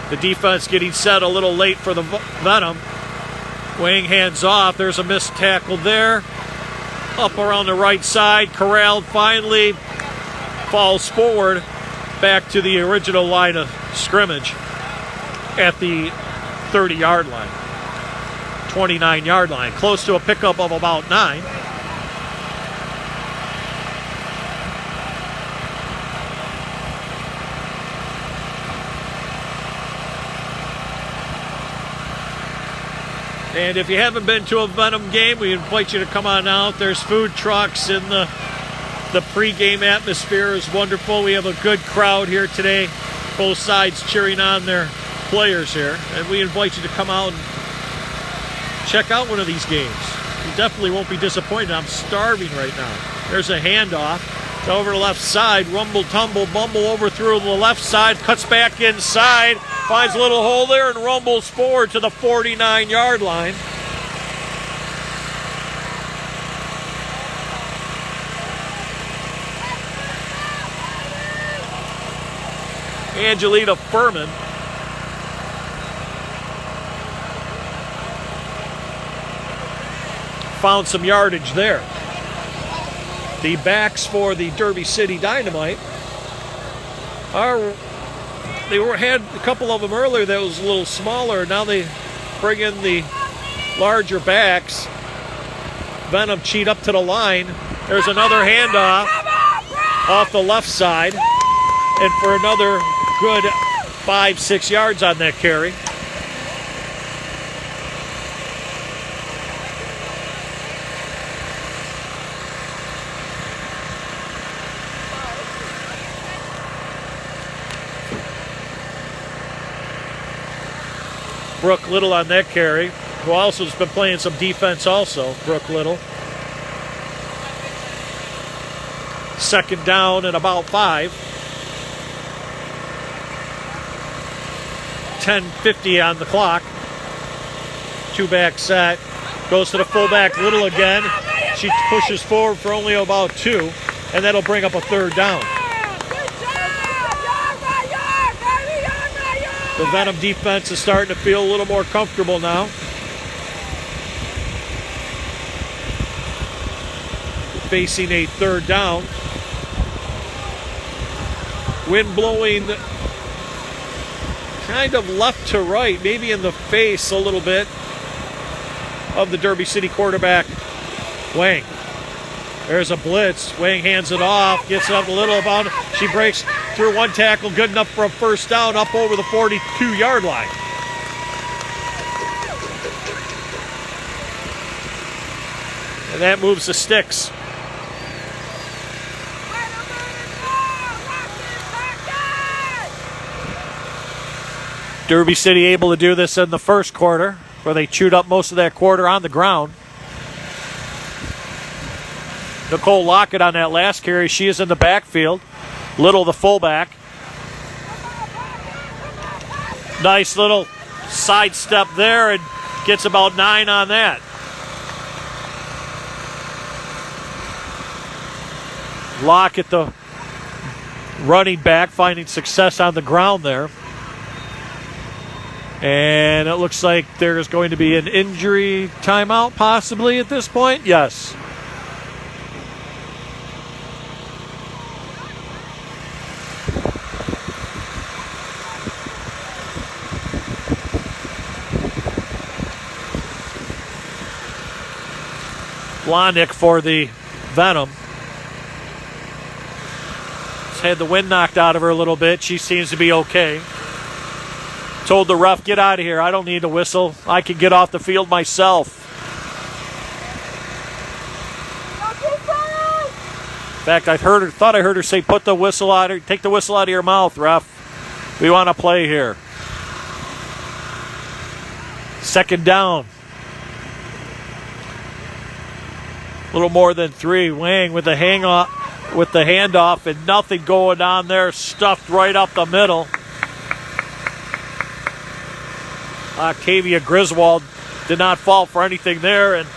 The defense getting set a little late for the Venom. Wing hands off. There's a missed tackle there. Up around the right side. Corralled finally. Falls forward back to the original line of scrimmage at the 30-yard line. 29-yard line. Close to a pickup of about 9. And if you haven't been to a Venom game, we invite you to come on out. There's food trucks, and the pregame atmosphere is wonderful. We have a good crowd here today, both sides cheering on their players here. And we invite you to come out and check out one of these games. You definitely won't be disappointed. I'm starving right now. There's a handoff. It's over the left side. Rumble, tumble, bumble over through the left side. Cuts back inside. Finds a little hole there and rumbles forward to the 49-yard line. Angelina Furman found some yardage there. The backs for the Derby City Dynamite had a couple of them earlier that was a little smaller. Now they bring in the larger backs. Venom cheat up to the line. There's another handoff off the left side, and for another good 5-6 yards on that carry. Brooke Little on that carry, who also has been playing some defense also, Brooke Little. Second down and about 5. 10:50 on the clock. Two-back set. Goes to the fullback, Little again. She pushes forward for only about 2, and that'll bring up a third down. The Venom defense is starting to feel a little more comfortable now. Facing a third down. Wind blowing kind of left to right, maybe in the face a little bit of the Derby City quarterback, Wang. There's a blitz. Wang hands it off, gets it up a little about it. She breaks through one tackle, good enough for a first down up over the 42-yard line. And that moves the sticks. Derby City able to do this in the first quarter, where they chewed up most of that quarter on the ground. Nicole Lockett on that last carry. She is in the backfield. Little, the fullback. Nice little sidestep there and gets about 9 on that. Lockett, the running back, finding success on the ground there. And it looks like there's going to be an injury timeout possibly at this point. Yes. Blahnik for the Venom. Just had the wind knocked out of her a little bit. She seems to be okay. Told the ref, get out of here. I don't need a whistle. I can get off the field myself. In fact, thought I heard her say, put the whistle out of, take the whistle out of your mouth, ref. We want to play here. Second down. A little more than 3. Wang with the handoff and nothing going on there. Stuffed right up the middle. Octavia Griswold did not fall for anything there, and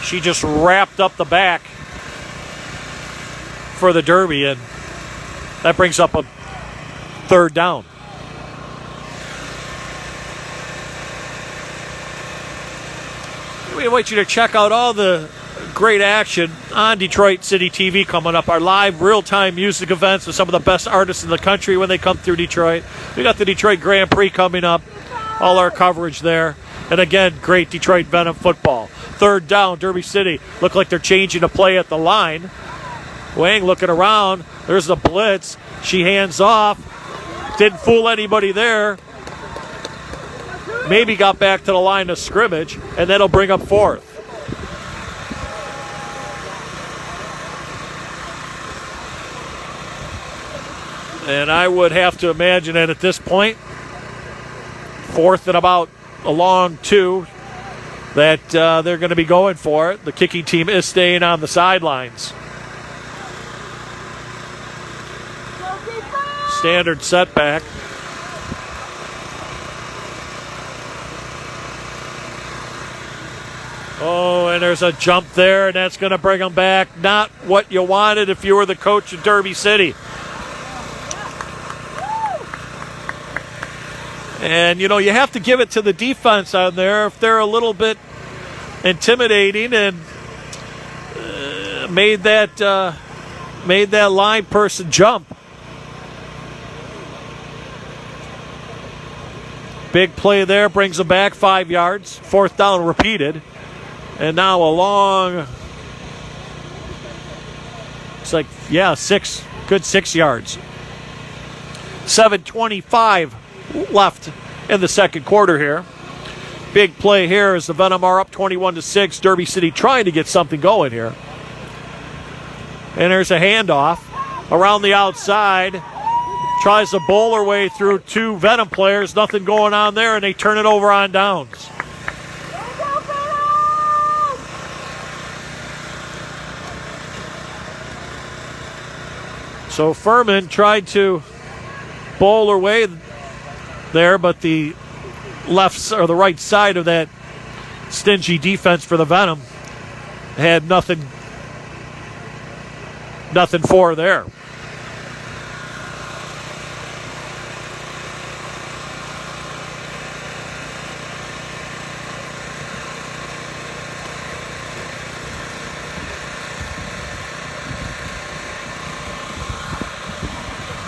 she just wrapped up the back for the Derby, and that brings up a third down. We invite you to check out all the great action on Detroit City TV coming up. Our live real-time music events with some of the best artists in the country when they come through Detroit. We got the Detroit Grand Prix coming up. All our coverage there. And again, great Detroit Venom football. Third down, Derby City. Look like they're changing the play at the line. Wang looking around. There's the blitz. She hands off. Didn't fool anybody there. Maybe got back to the line of scrimmage, and that'll bring up fourth. And I would have to imagine that at this point, fourth and about a long 2, that they're going to be going for it. The kicking team is staying on the sidelines. Standard setback. Oh, and there's a jump there, and that's going to bring them back. Not what you wanted if you were the coach of Derby City. And, you know, you have to give it to the defense on there if they're a little bit intimidating and made that line person jump. Big play there, brings them back 5 yards. Fourth down repeated. And now a long, it's like, yeah, 6 yards. 7:25 left in the second quarter here. Big play here as the Venom are up 21-6. Derby City trying to get something going here. And there's a handoff around the outside. tries to bowl her way through two Venom players. Nothing going on there, and they turn it over on downs. So Furman tried to bowl her way there, but the left or the right side of that stingy defense for the Venom had nothing for her there.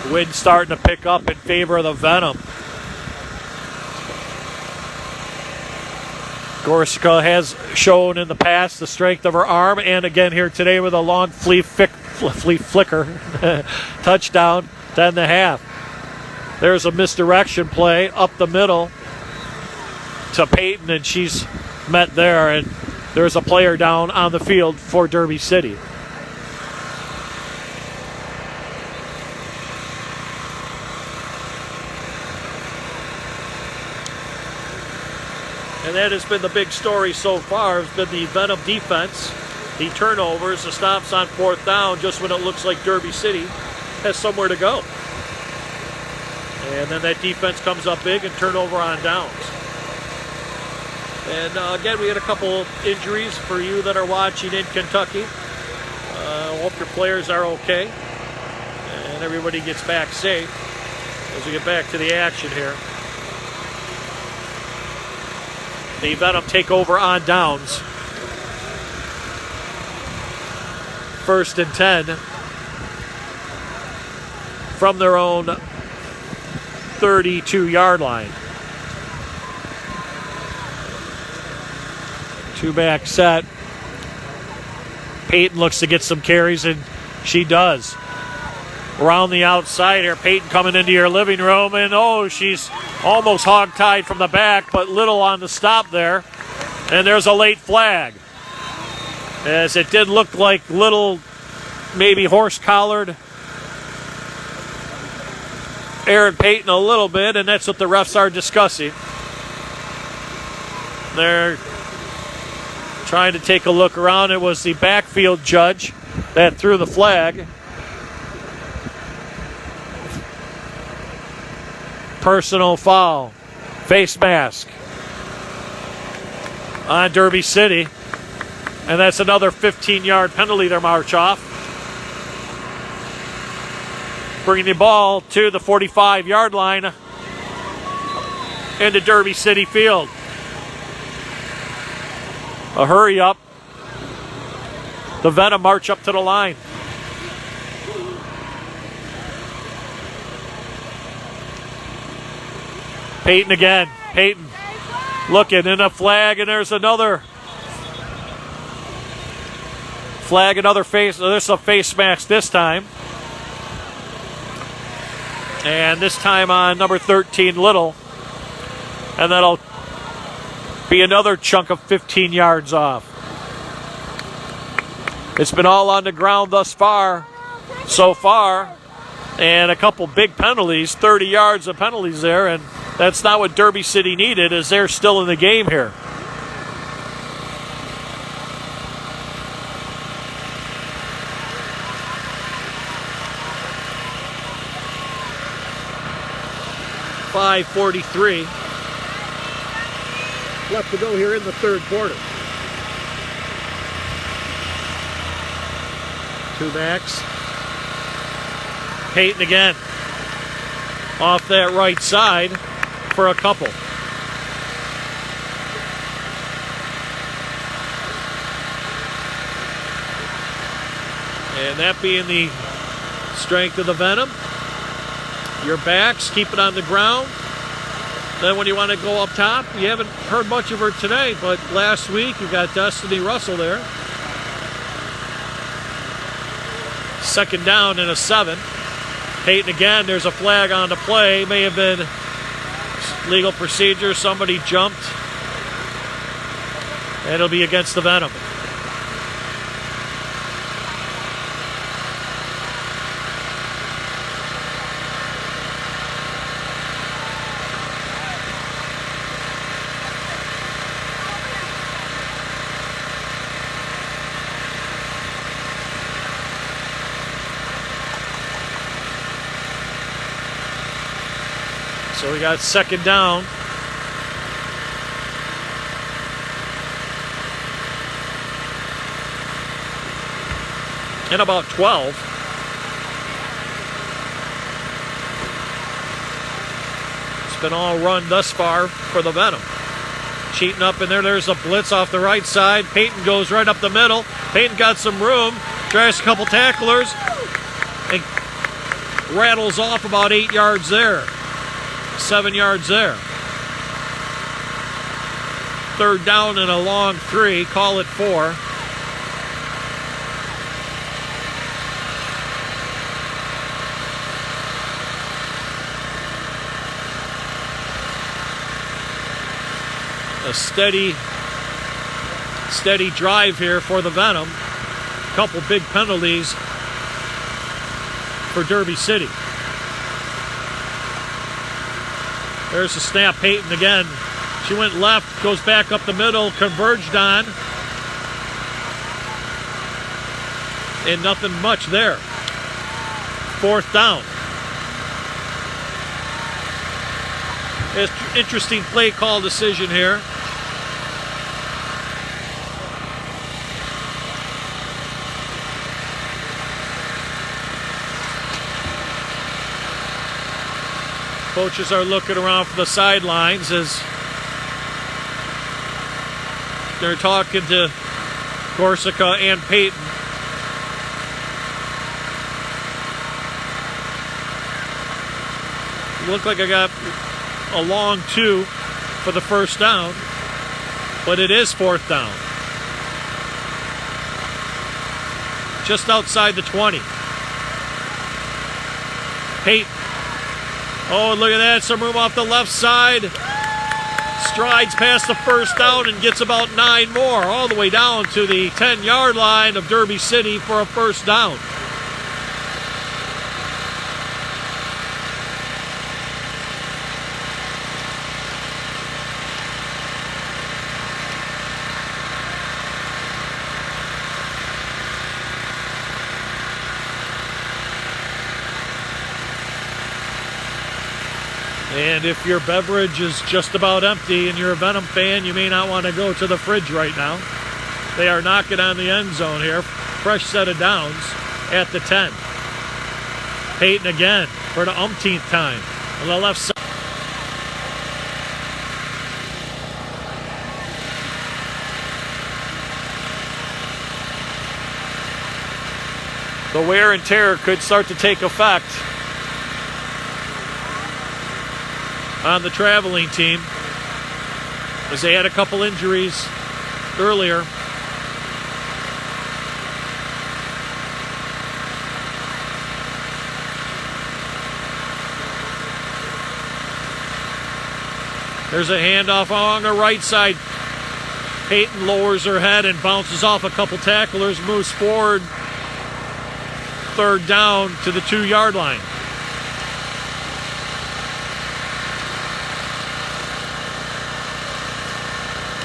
The wind starting to pick up in favor of the Venom. Gorsica has shown in the past the strength of her arm, and again here today with a long flea flicker touchdown, 10.5. There's a misdirection play up the middle to Peyton, and she's met there, and there's a player down on the field for Derby City. And that has been the big story so far, has been the Venom defense, the turnovers, the stops on fourth down, just when it looks like Derby City has somewhere to go. And then that defense comes up big and turnover on downs. And again, we had a couple injuries for you that are watching in Kentucky. Hope your players are okay and everybody gets back safe as we get back to the action here. The Venom take over on downs. 1st and 10 from their own 32-yard line. Two-back set. Peyton looks to get some carries, and she does. Around the outside here, Peyton coming into your living room, and she's almost hog-tied from the back, but Little on the stop there. And there's a late flag, as it did look like Little maybe horse-collared Aaron Peyton a little bit, and that's what the refs are discussing. They're trying to take a look around. It was the backfield judge that threw the flag. Personal foul, face mask on Derby City, and that's another 15-yard penalty to march off. Bringing the ball to the 45-yard line into Derby City field. A hurry up. The Venom march up to the line. Peyton again. Peyton looking in a flag, and there's another flag, another face. There's a face mask this time. And this time on number 13, Little. And that'll be another chunk of 15 yards off. It's been all on the ground so far. And a couple big penalties, 30 yards of penalties there, and that's not what Derby City needed, as they're still in the game here. .543 left to go here in the third quarter. Two backs. Peyton again off that right side for a couple. And that being the strength of the Venom. Your backs, keep it on the ground. Then when you want to go up top, you haven't heard much of her today, but last week you got Destiny Russell there. 2nd down and a 7. Peyton again, there's a flag on the play. May have been legal procedure. Somebody jumped. And it'll be against the Venom. So we got second down. And about 12. It's been all run thus far for the Venom. Cheating up in there. There's a blitz off the right side. Peyton goes right up the middle. Peyton got some room. Tries a couple tacklers. And rattles off about 8 yards there. 7 yards there. Third down and a long 3. Call it 4. A steady drive here for the Venom. Couple big penalties for Derby City. There's the snap. Peyton again. She went left, goes back up the middle, converged on. And nothing much there. Fourth down. Interesting play call decision here. Coaches are looking around for the sidelines as they're talking to Corsica and Peyton. Looked like I got a long 2 for the first down, but it is fourth down. Just outside the 20. Peyton. Oh, look at that. Some room off the left side. Strides past the first down and gets about 9 more, all the way down to the 10-yard line of Derby City for a first down. And if your beverage is just about empty and you're a Venom fan, you may not want to go to the fridge right now. They are knocking on the end zone here. Fresh set of downs at the 10. Peyton again for the umpteenth time on the left side. The wear and tear could start to take effect on the traveling team as they had a couple injuries earlier. There's a handoff on the right side. Peyton lowers her head and bounces off a couple tacklers, moves forward. Third down to the 2-yard line.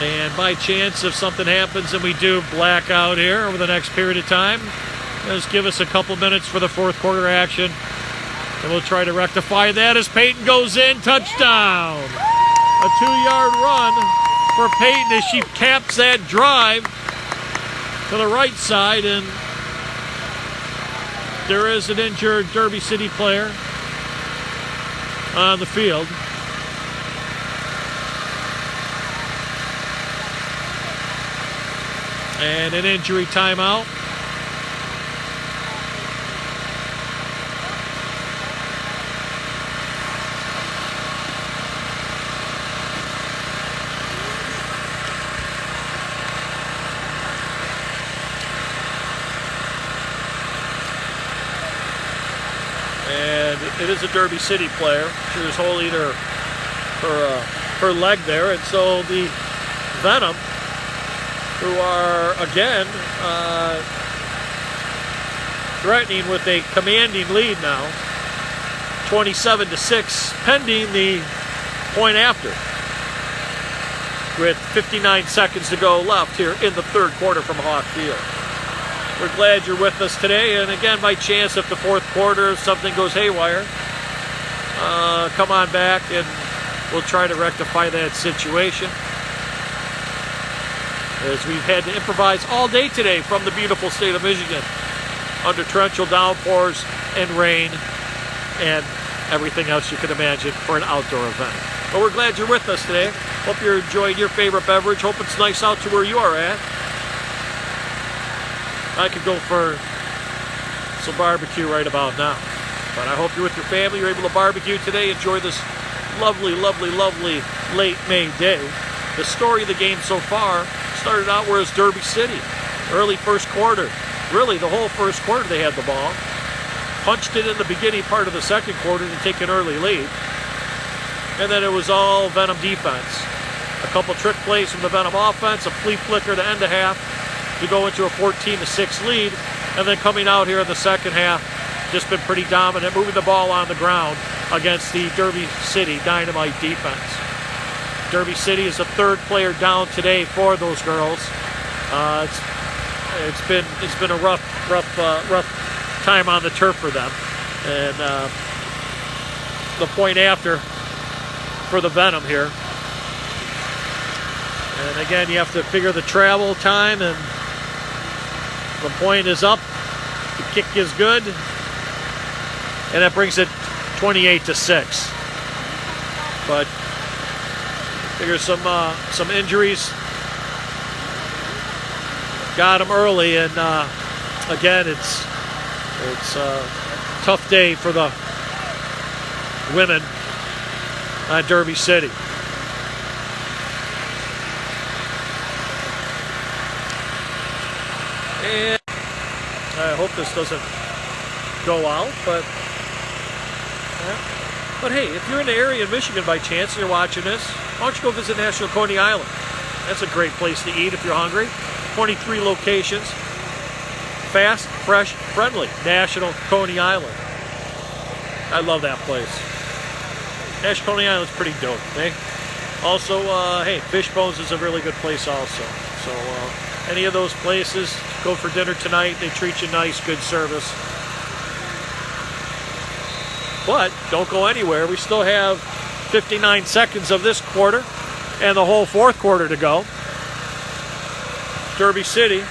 And by chance, if something happens and we do black out here over the next period of time, just give us a couple minutes for the fourth quarter action. And we'll try to rectify that as Peyton goes in. Touchdown! A 2-yard run for Peyton as she caps that drive to the right side. And there is an injured Derby City player on the field. And an injury timeout. And it is a Derby City player. She was holding her leg there. And so the Venom, who are again threatening with a commanding lead now, 27-6, pending the point after, with 59 seconds to go left here in the third quarter from Hawk Field. We're glad you're with us today, and again, by chance, if the fourth quarter something goes haywire, come on back and we'll try to rectify that situation. As we've had to improvise all day today from the beautiful state of Michigan under torrential downpours and rain and everything else you can imagine for an outdoor event. But we're glad you're with us today. Hope you're enjoying your favorite beverage. Hope it's nice out to where you are at. I could go for some barbecue right about now. But I hope you're with your family. You're able to barbecue today. Enjoy this lovely, lovely, lovely late May day. The story of the game so far started out where it's Derby City. Early first quarter. Really, the whole first quarter they had the ball. Punched it in the beginning part of the second quarter to take an early lead. And then it was all Venom defense. A couple trick plays from the Venom offense, a flea flicker to end the half to go into a 14-6 lead. And then coming out here in the second half, just been pretty dominant, moving the ball on the ground against the Derby City Dynamite defense. Derby City is the third player down today for those girls. It's been a rough time on the turf for them, and the point after for the Venom here. And again, you have to figure the travel time, and the point is up. The kick is good, and that brings it 28-6. But figure some injuries got them early, and again, it's a tough day for the women at Derby City. And I hope this doesn't go out, but hey, if you're in the area in Michigan by chance and you're watching this, why don't you go visit National Coney Island? That's a great place to eat if you're hungry. 23 locations. Fast, fresh, friendly. National Coney Island. I love that place. National Coney Island's pretty dope, eh? Also, hey, Fishbones is a really good place also. So, any of those places, go for dinner tonight. They treat you nice, good service. But don't go anywhere. We still have 59 seconds of this quarter and the whole fourth quarter to go. Derby City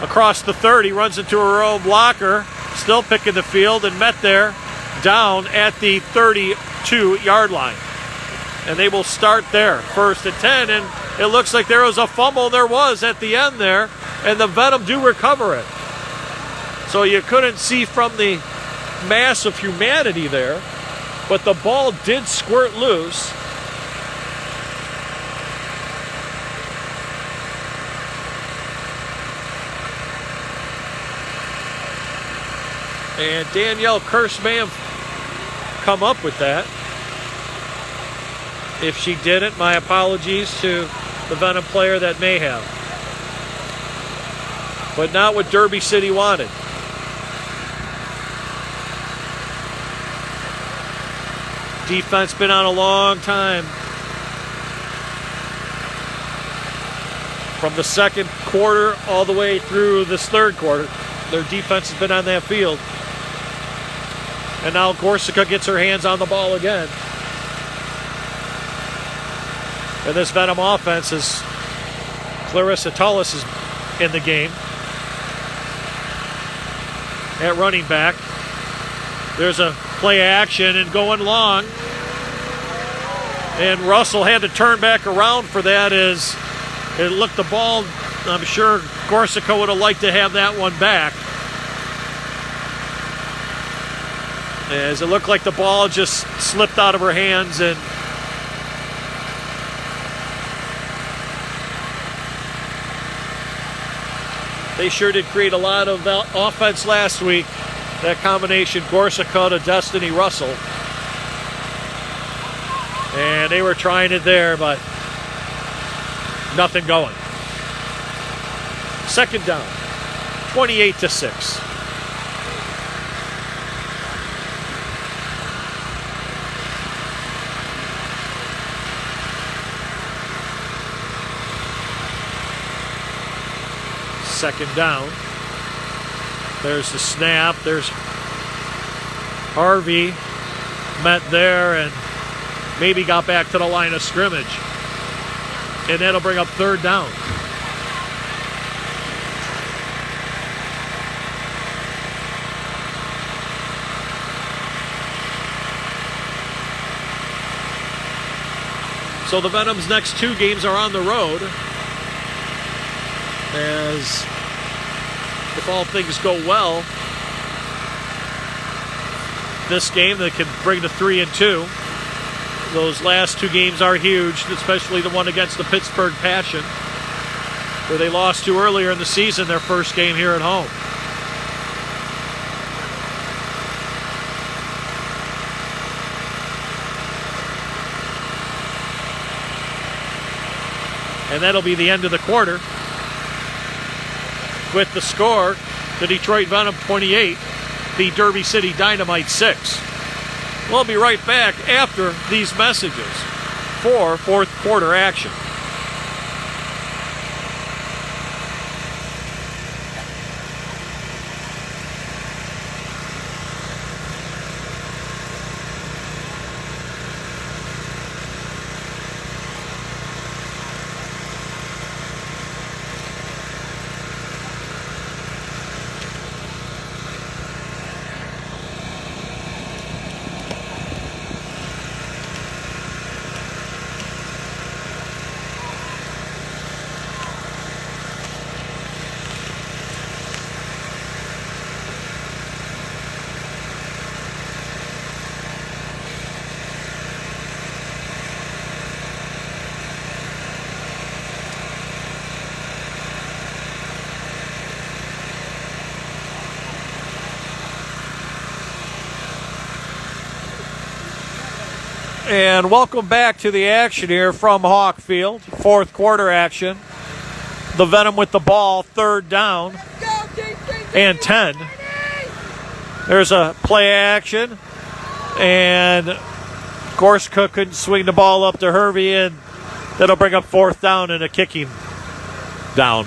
across the 30, runs into her own blocker, still picking the field, and met there down at the 32-yard line. And they will start there, 1st and 10, and it looks like there was a fumble. There was at the end there, and the Venom do recover it. So you couldn't see from the mass of humanity there, but the ball did squirt loose. And Danielle Kirsch may have come up with that. If she didn't, my apologies to the Venom player that may have. But not what Derby City wanted. Defense been on a long time. From the second quarter all the way through this third quarter, their defense has been on that field. And now Gorsica gets her hands on the ball again. And this Venom offense is Clarissa Tullis is in the game. At running back. There's a play action and going long. And Russell had to turn back around for that as it looked the ball. I'm sure Gorsica would have liked to have that one back. As it looked like the ball just slipped out of her hands, and they sure did create a lot of offense last week. That combination, Gorsica to Destiny Russell. And they were trying it there, but nothing going. Second down, 28-6. Second down. There's the snap. There's Harvey met there and maybe got back to the line of scrimmage. And that'll bring up third down. So the Venom's next 2 games are on the road, as if all things go well, this game they can bring to 3-2. Those last 2 games are huge, especially the one against the Pittsburgh Passion, where they lost to earlier in the season, their first game here at home. And that'll be the end of the quarter. With the score, the Detroit Venom 28, the Derby City Dynamite 6. We'll be right back after these messages for fourth quarter action. And welcome back to the action here from Hawkfield. Fourth quarter action. The Venom with the ball, third down and 10. There's a play action. And Gorska couldn't swing the ball up to Hervey, and that'll bring up fourth down and a kicking down.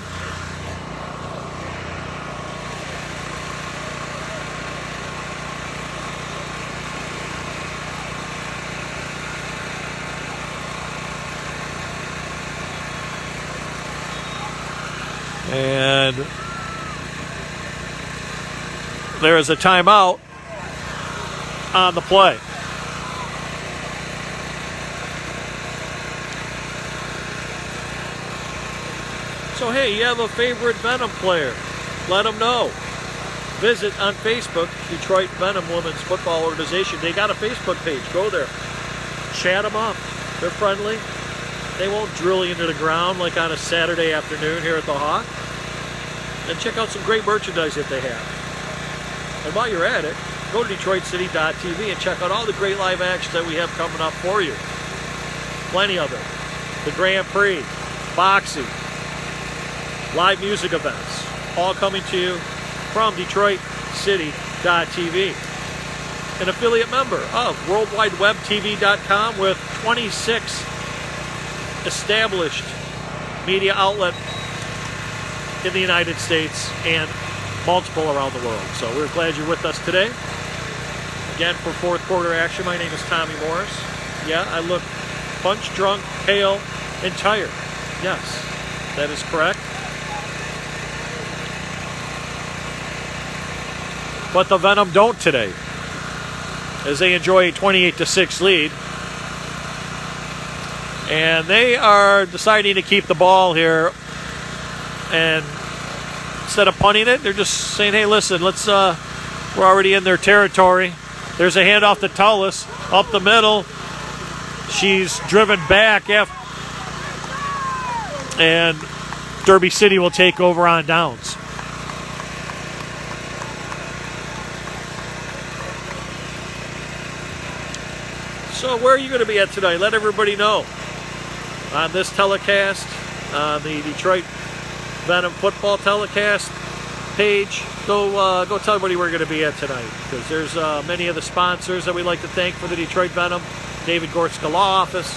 And there is a timeout on the play. So hey, you have a favorite Venom player, let them know. Visit on Facebook, Detroit Venom Women's Football Organization. They got a Facebook page. Go there. Chat them up. They're friendly. They won't drill you into the ground like on a Saturday afternoon here at the Hawk. And check out some great merchandise that they have. And while you're at it, go to DetroitCity.tv and check out all the great live actions that we have coming up for you. Plenty of it. The Grand Prix, boxing, live music events, all coming to you from DetroitCity.tv. An affiliate member of WorldWideWebTV.com with 26 established media outlet in the United States and multiple around the world. So we're glad you're with us today. Again, for fourth quarter action, my name is Tommy Morris. Yeah, I look punch drunk, pale, and tired. Yes, that is correct. But the Venom don't today, as they enjoy a 28-6 lead. And they are deciding to keep the ball here, and instead of punting it, they're just saying, hey, listen, let's we're already in their territory. There's a handoff to Tullis up the middle. She's driven back, and Derby City will take over on downs. So where are you going to be at tonight? Let everybody know on this telecast, on the Detroit Venom football telecast page. Go tell everybody we're going to be at tonight, because there's many of the sponsors that we'd like to thank for the Detroit Venom. David Gorska Law Office,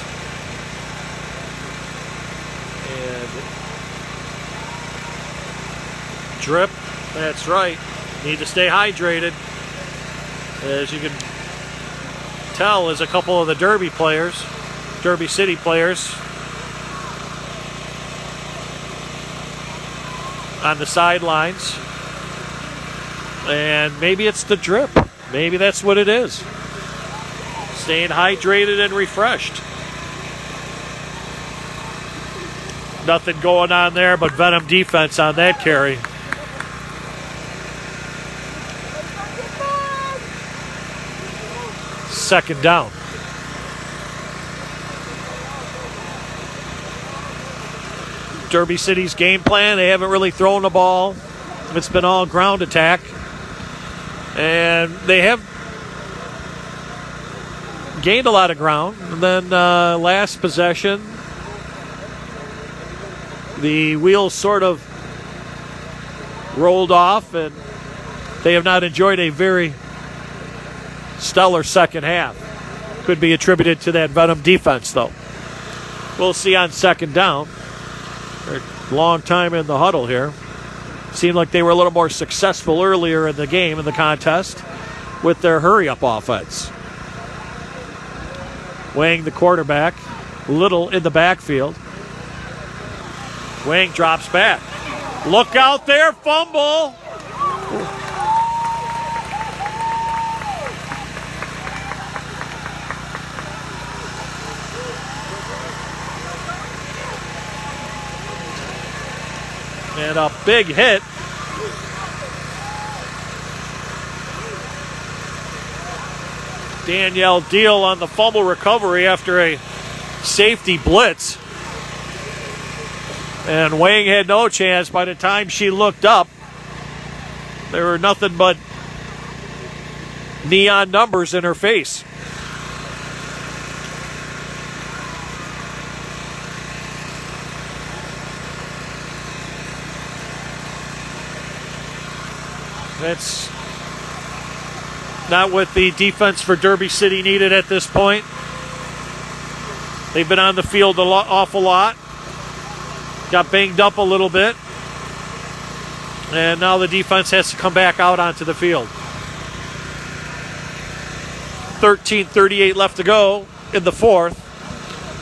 and Drip. That's right. Need to stay hydrated, as you can tell is a couple of the Derby players, Derby City players, on the sidelines. And maybe it's the drip. Maybe that's what it is. Staying hydrated and refreshed. Nothing going on there but Venom defense on that carry. Second down. Derby City's game plan, they haven't really thrown the ball. It's been all ground attack. And they have gained a lot of ground. And then last possession, the wheels sort of rolled off, and they have not enjoyed a very stellar second half. Could be attributed to that Venom defense, though. We'll see on second down. They're a long time in the huddle here. Seemed like they were a little more successful earlier in the game, in the contest, with their hurry-up offense. Wang, the quarterback, Little in the backfield. Wang drops back. Look out there, fumble. And a big hit. Danielle Deal on the fumble recovery after a safety blitz. And Wang had no chance. By the time she looked up, there were nothing but neon numbers in her face. That's not what the defense for Derby City needed at this point. They've been on the field an awful lot. Got banged up a little bit. And now the defense has to come back out onto the field. 13:38 left to go in the fourth.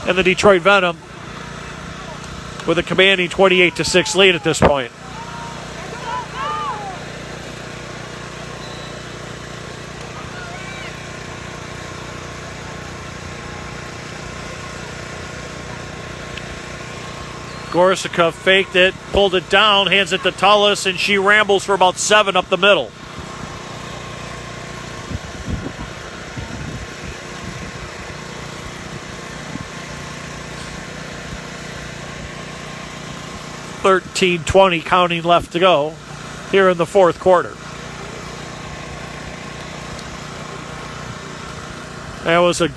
And the Detroit Venom with a commanding 28-6 lead at this point. Gorsica faked it, pulled it down, hands it to Tullis, and she rambles for about 7 up the middle. $13:20 counting left to go here in the fourth quarter. That was a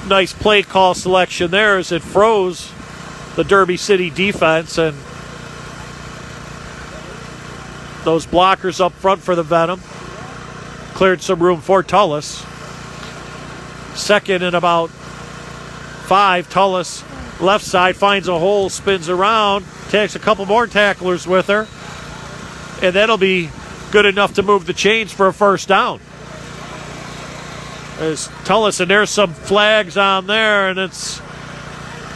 nice play call selection there as it froze the Derby City defense, and those blockers up front for the Venom cleared some room for Tullis. Second and about 5, Tullis left side finds a hole, spins around, takes a couple more tacklers with her, and that'll be good enough to move the chains for a first down. There's Tullis, and there's some flags on there, and it's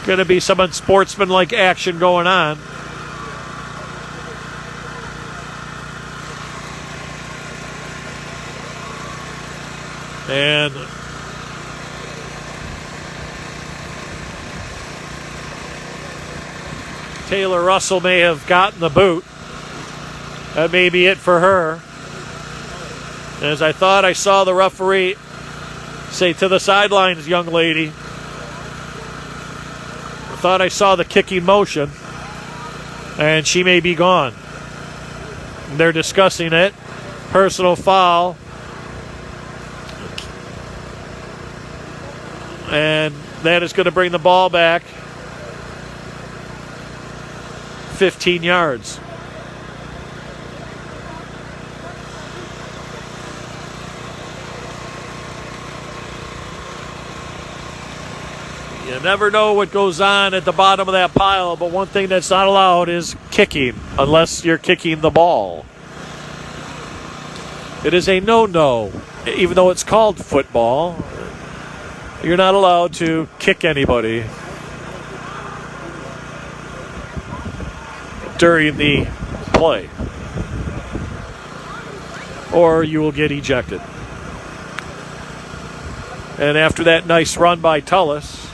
going to be some unsportsmanlike action going on. And Taylor Russell may have gotten the boot. That may be it for her. As I thought I saw the referee say, "To the sidelines, young lady." Thought I saw the kicking motion, and she may be gone. They're discussing it. Personal foul. And that is going to bring the ball back 15 yards. You never know what goes on at the bottom of that pile, but one thing that's not allowed is kicking, unless you're kicking the ball. It is a no-no, even though it's called football. You're not allowed to kick anybody during the play, or you will get ejected. And after that nice run by Tullis,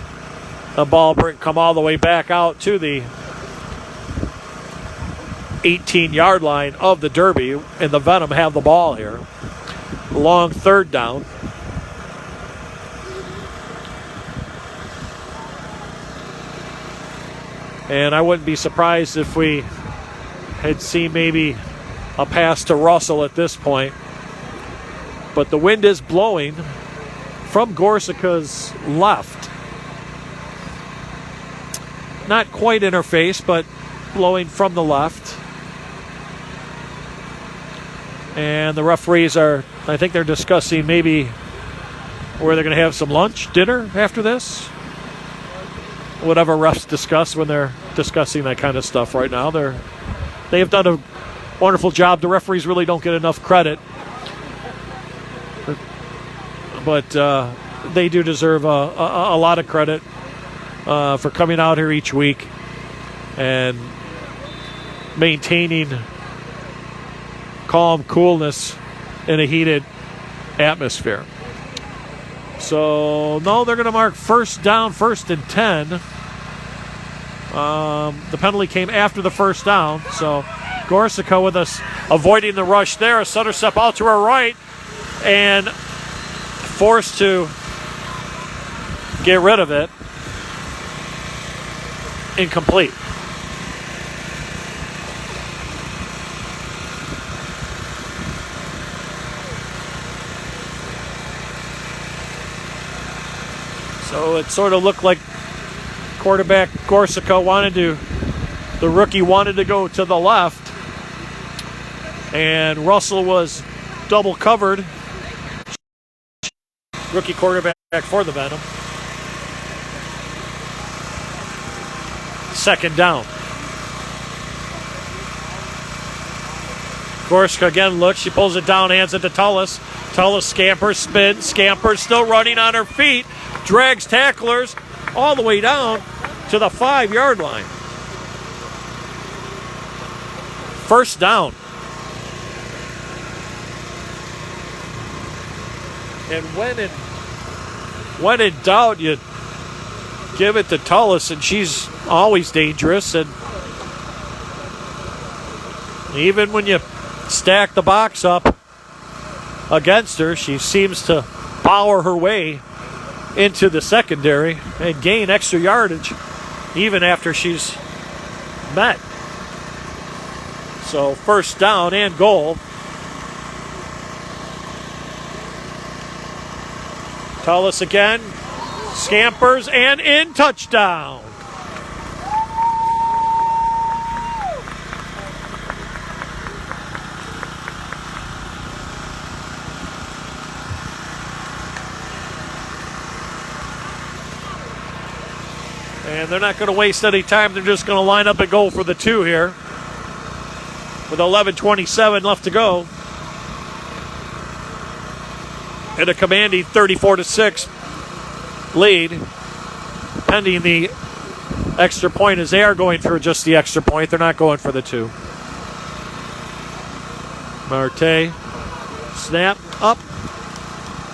the ball come all the way back out to the 18-yard line of the Derby, and the Venom have the ball here. Long third down. And I wouldn't be surprised if we had seen maybe a pass to Russell at this point. But the wind is blowing from Gorsica's left. Not quite in her face, but blowing from the left. And the referees I think they're discussing maybe where they're going to have some lunch, dinner after this. Whatever refs discuss when they're discussing that kind of stuff right now. They have done a wonderful job. The referees really don't get enough credit. But they do deserve a lot of credit for coming out here each week and maintaining calm coolness in a heated atmosphere. So, no, they're going to mark first down, 1st and 10. The penalty came after the first down. So, Gorsica with us avoiding the rush there. A center step out to her right and forced to get rid of it. Incomplete. So it sort of looked like quarterback Gorsica the rookie wanted to go to the left, and Russell was double covered. Rookie quarterback for the Venom. Second down. Gorsica again looks. She pulls it down, hands it to Tullis. Tullis scampers, spins, scampers, still running on her feet. Drags tacklers all the way down to the 5-yard line. First down. And when in doubt, you give it to Tullis, and she's always dangerous. And even when you stack the box up against her, she seems to power her way into the secondary and gain extra yardage even after she's met. So first down and goal. Tullis again, scampers and in, touchdown. And they're not going to waste any time. They're just going to line up and go for the 2 here with 11:27 left to go. And a commanding 34-6 lead, pending the extra point, as they are going for just the extra point. They're not going for the 2. Marte, snap, up,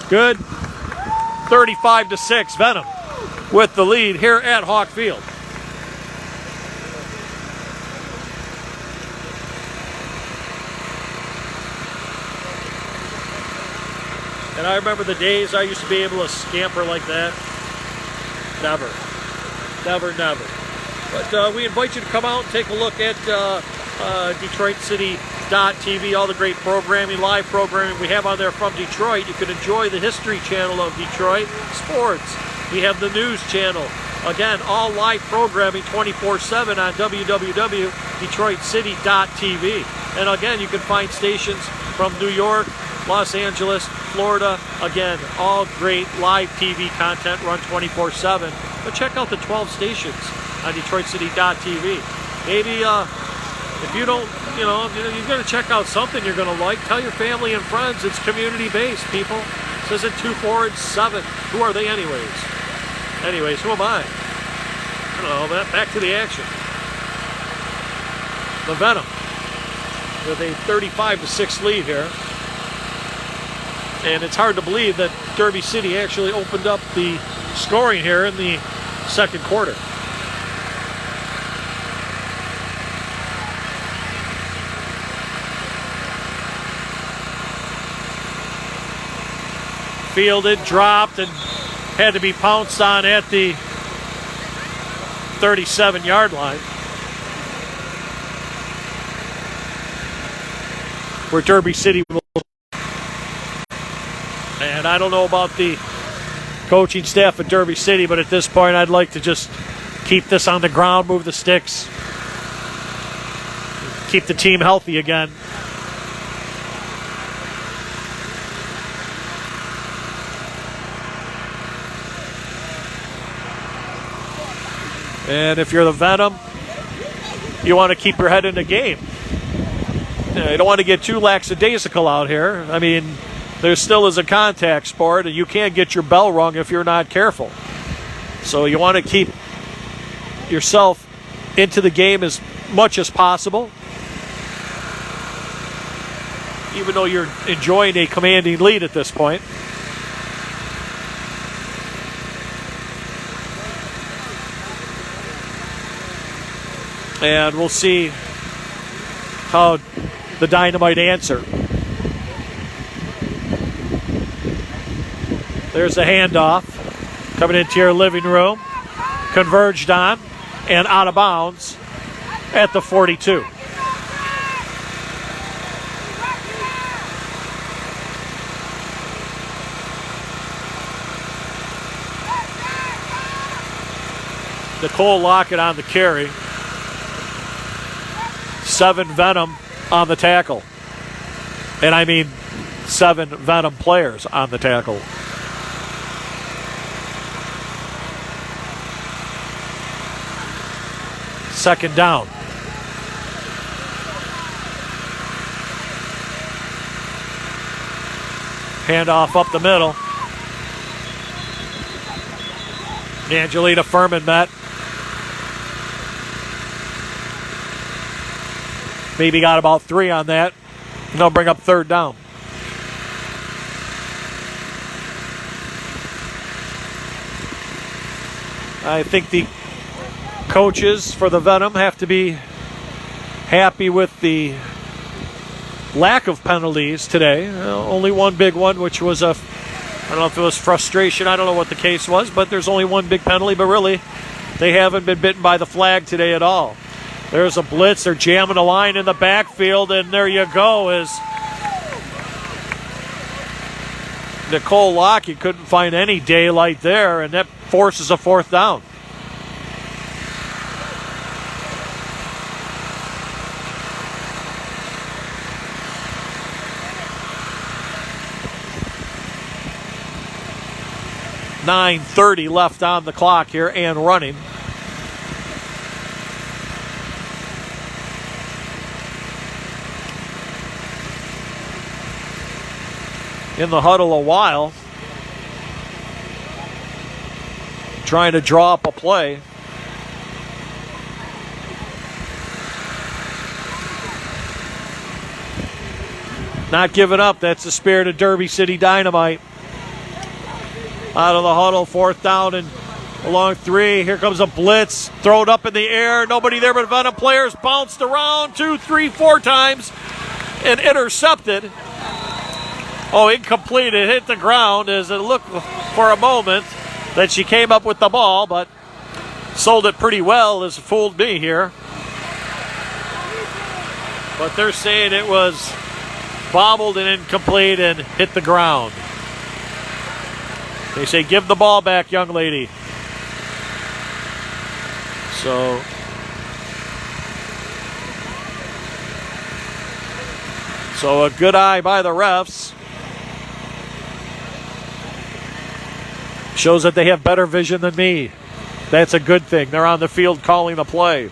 good. 35-6, Venom with the lead here at Hawk Field. And I remember the days I used to be able to scamper like that. Never. But we invite you to come out and take a look at DetroitCity.tv, all the great programming, live programming we have on there from Detroit. You can enjoy the History Channel of Detroit, sports. We have the news channel. Again, all live programming 24/7 on www.detroitcity.tv. And again, you can find stations from New York, Los Angeles, Florida. Again, all great live TV content run 24/7. But check out the 12 stations on DetroitCity.tv. Maybe if you don't, you're going to check out something you're going to like. Tell your family and friends. It's community-based, people. This isn't 2, 4, and 7. Who are they anyways? Anyways, who am I? I don't know. Back to the action. The Venom with a 35-6 lead here. And it's hard to believe that Derby City actually opened up the scoring here in the second quarter. Fielded, dropped, and had to be pounced on at the 37-yard line, where Derby City will. And I don't know about the coaching staff at Derby City, but at this point I'd like to just keep this on the ground, move the sticks, keep the team healthy again. And if you're the Venom, you want to keep your head in the game. You don't want to get too lackadaisical out here. I mean, there still is a contact sport, and you can't get your bell rung if you're not careful. So you want to keep yourself into the game as much as possible, even though you're enjoying a commanding lead at this point. And we'll see how the Dynamite answer. There's a handoff coming into your living room, converged on, and out of bounds at the 42. Nicole Lockett on the carry. 7 Venom on the tackle. And I mean 7 Venom players on the tackle. Second down. Handoff up the middle. Angelina Furman met. Maybe got about 3 on that. And they'll bring up third down. I think the coaches for the Venom have to be happy with the lack of penalties today. Only one big one, which was I don't know if it was frustration. I don't know what the case was, but there's only one big penalty. But really, they haven't been bitten by the flag today at all. There's a blitz. They're jamming a line in the backfield, and there you go. Is Nicole Lockett couldn't find any daylight there, and that forces a fourth down. .9:30 left on the clock here and running. In the huddle a while, trying to draw up a play. Not giving up. That's the spirit of Derby City Dynamite. Out of the huddle, fourth down and along 3. Here comes a blitz. Throw it up in the air. Nobody there but Venom players. Bounced around 2, 3, 4 times and intercepted. Oh, incomplete. It hit the ground as it looked for a moment that she came up with the ball, but sold it pretty well as it fooled me here. But they're saying it was bobbled and incomplete and hit the ground. They say, give the ball back, young lady. So a good eye by the refs. Shows that they have better vision than me. That's a good thing. They're on the field calling the play.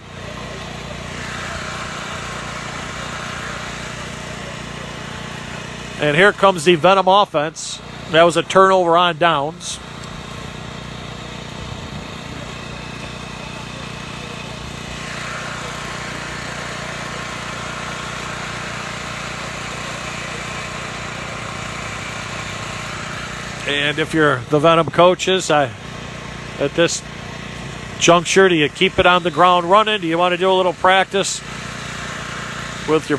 And here comes the Venom offense. That was a turnover on downs. And if you're the Venom coaches, at this juncture, do you keep it on the ground running? Do you want to do a little practice with your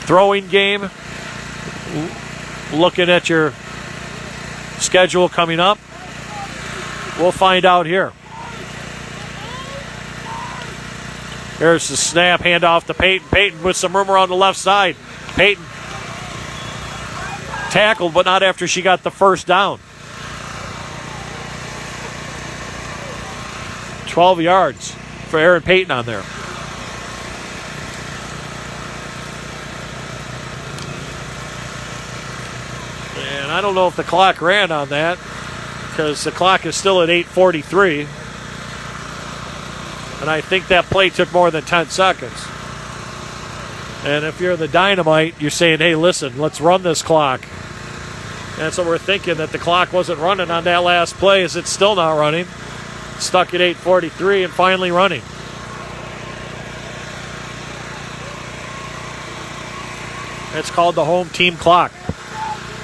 throwing game? Looking at your schedule coming up, we'll find out here. Here's the snap, handoff to Peyton. Peyton with some room around the left side. Peyton tackled, but not after she got the first down. 12 yards for Aaron Peyton on there. And I don't know if the clock ran on that, because the clock is still at 8:43. And I think that play took more than 10 seconds. And if you're the Dynamite, you're saying, hey, listen, let's run this clock. And so we're thinking that the clock wasn't running on that last play, as it's still not running. Stuck at 8:43 and finally running. It's called the home team clock.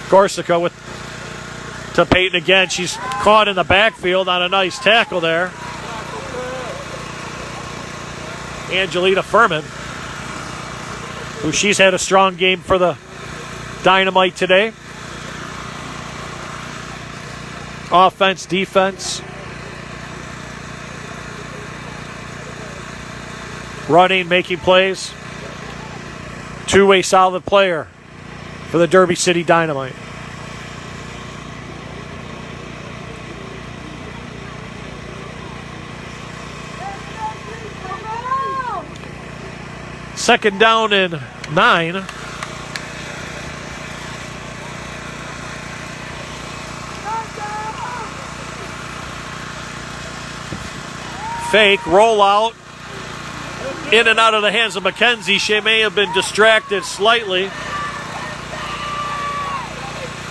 Corsica to Peyton again. She's caught in the backfield on a nice tackle there. Angelina Furman, who she's had a strong game for the Dynamite today. Offense, defense. Running, making plays. Two-way solid player for the Derby City Dynamite. Second down and 9. Fake, roll out. In and out of the hands of McKenzie. She may have been distracted slightly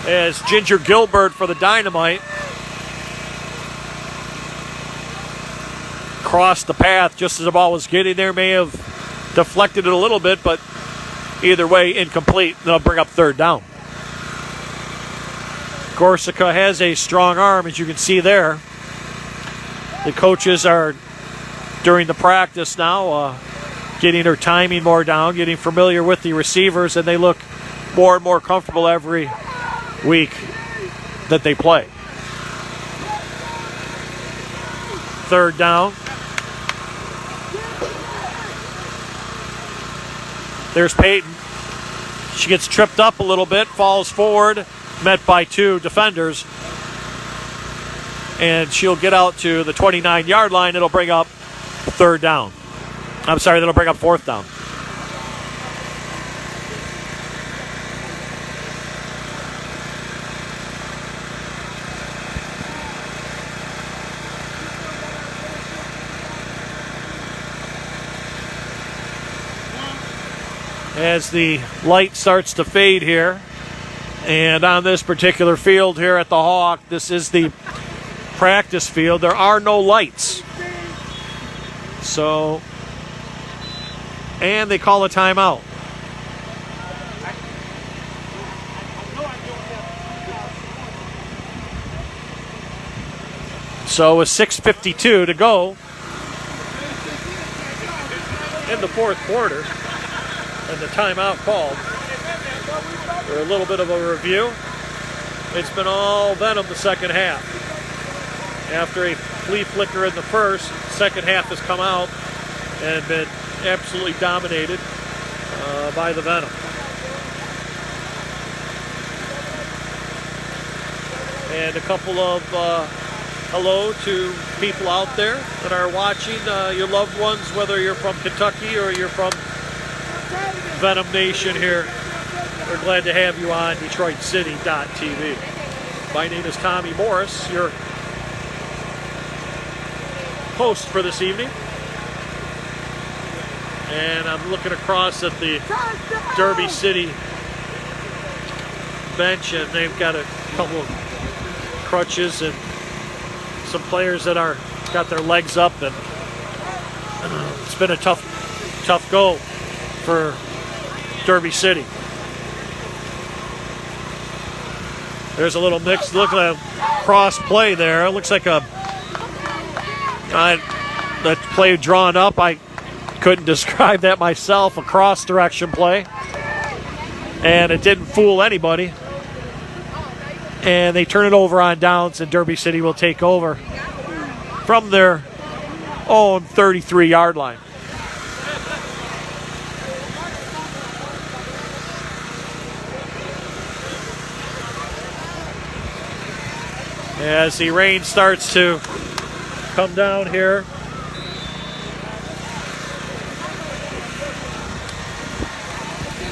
as Ginger Gilbert for the Dynamite crossed the path just as the ball was getting there. May have deflected it a little bit, but either way, incomplete. They'll bring up third down. Corsica has a strong arm, as you can see there. The coaches are, during the practice now, getting her timing more down, getting familiar with the receivers, and they look more and more comfortable every week that they play. Third down. There's Peyton. She gets tripped up a little bit, falls forward, met by two defenders, and she'll get out to the 29-yard line. It'll bring up third down. I'm sorry, that'll bring up fourth down. As the light starts to fade here, and on this particular field here at the Hawk, this is the practice field. There are no lights. So, and they call a timeout. So with 6:52 to go in the fourth quarter, and the timeout called, for a little bit of a review, it's been all Venom the second half. After a flea flicker in the first, second half has come out and been absolutely dominated by the Venom. And a couple of hello to people out there that are watching, your loved ones, whether you're from Kentucky or you're from Venom Nation here. We're glad to have you on DetroitCity.tv. My name is Tommy Morris, your host for this evening. And I'm looking across at the Derby City bench, and they've got a a couple of crutches and some players that are got their legs up, and it's been a tough go for Derby City. There's a little mix. Look at that cross play there. It looks like that play drawn up. I couldn't describe that myself. A cross direction play, and it didn't fool anybody. And they turn it over on downs, and Derby City will take over from their own 33-yard line. As the rain starts to come down here,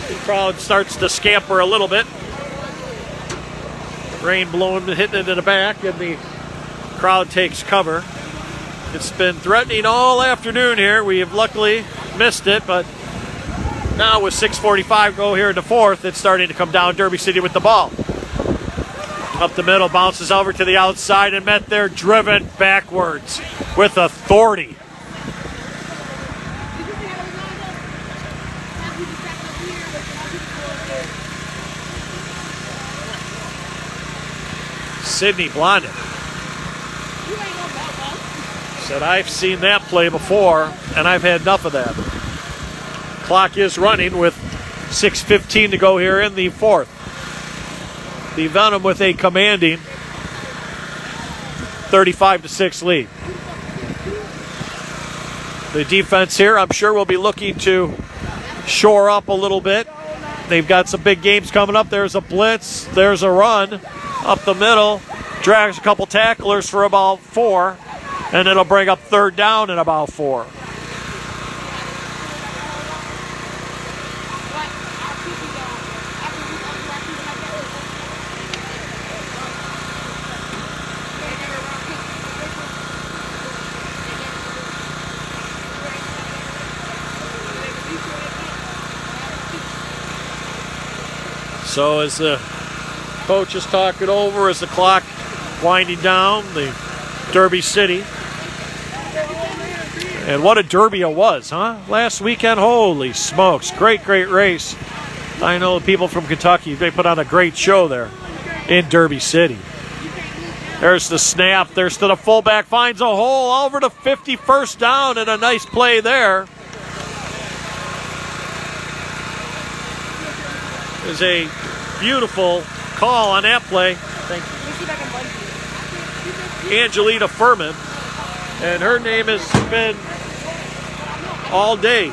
the crowd starts to scamper a little bit. Rain blowing, hitting it in the back, and the crowd takes cover. It's been threatening all afternoon here. We have luckily missed it, but now with 6:45 go here in the fourth, it's starting to come down. Derby City with the ball. Up the middle, bounces over to the outside, and met there, driven backwards with authority. Sydney Blondin said, I've seen that play before, and I've had enough of that. Clock is running with 6:15 to go here in the fourth. The Venom with a commanding 35-6 lead. The defense here, I'm sure, will be looking to shore up a little bit. They've got some big games coming up. There's a blitz. There's a run up the middle. Drags a couple tacklers for about 4. And it'll bring up third down in about 4. So as the coach is talking over, as the clock winding down, the Derby City. And what a derby it was, huh? Last weekend, holy smokes. Great race. I know the people from Kentucky, they put on a great show there in Derby City. There's the snap. There's to the fullback. Finds a hole over to 50, first down, and a nice play there. There's a beautiful call on that play. Thank you. Angelina Furman. And her name has been all day.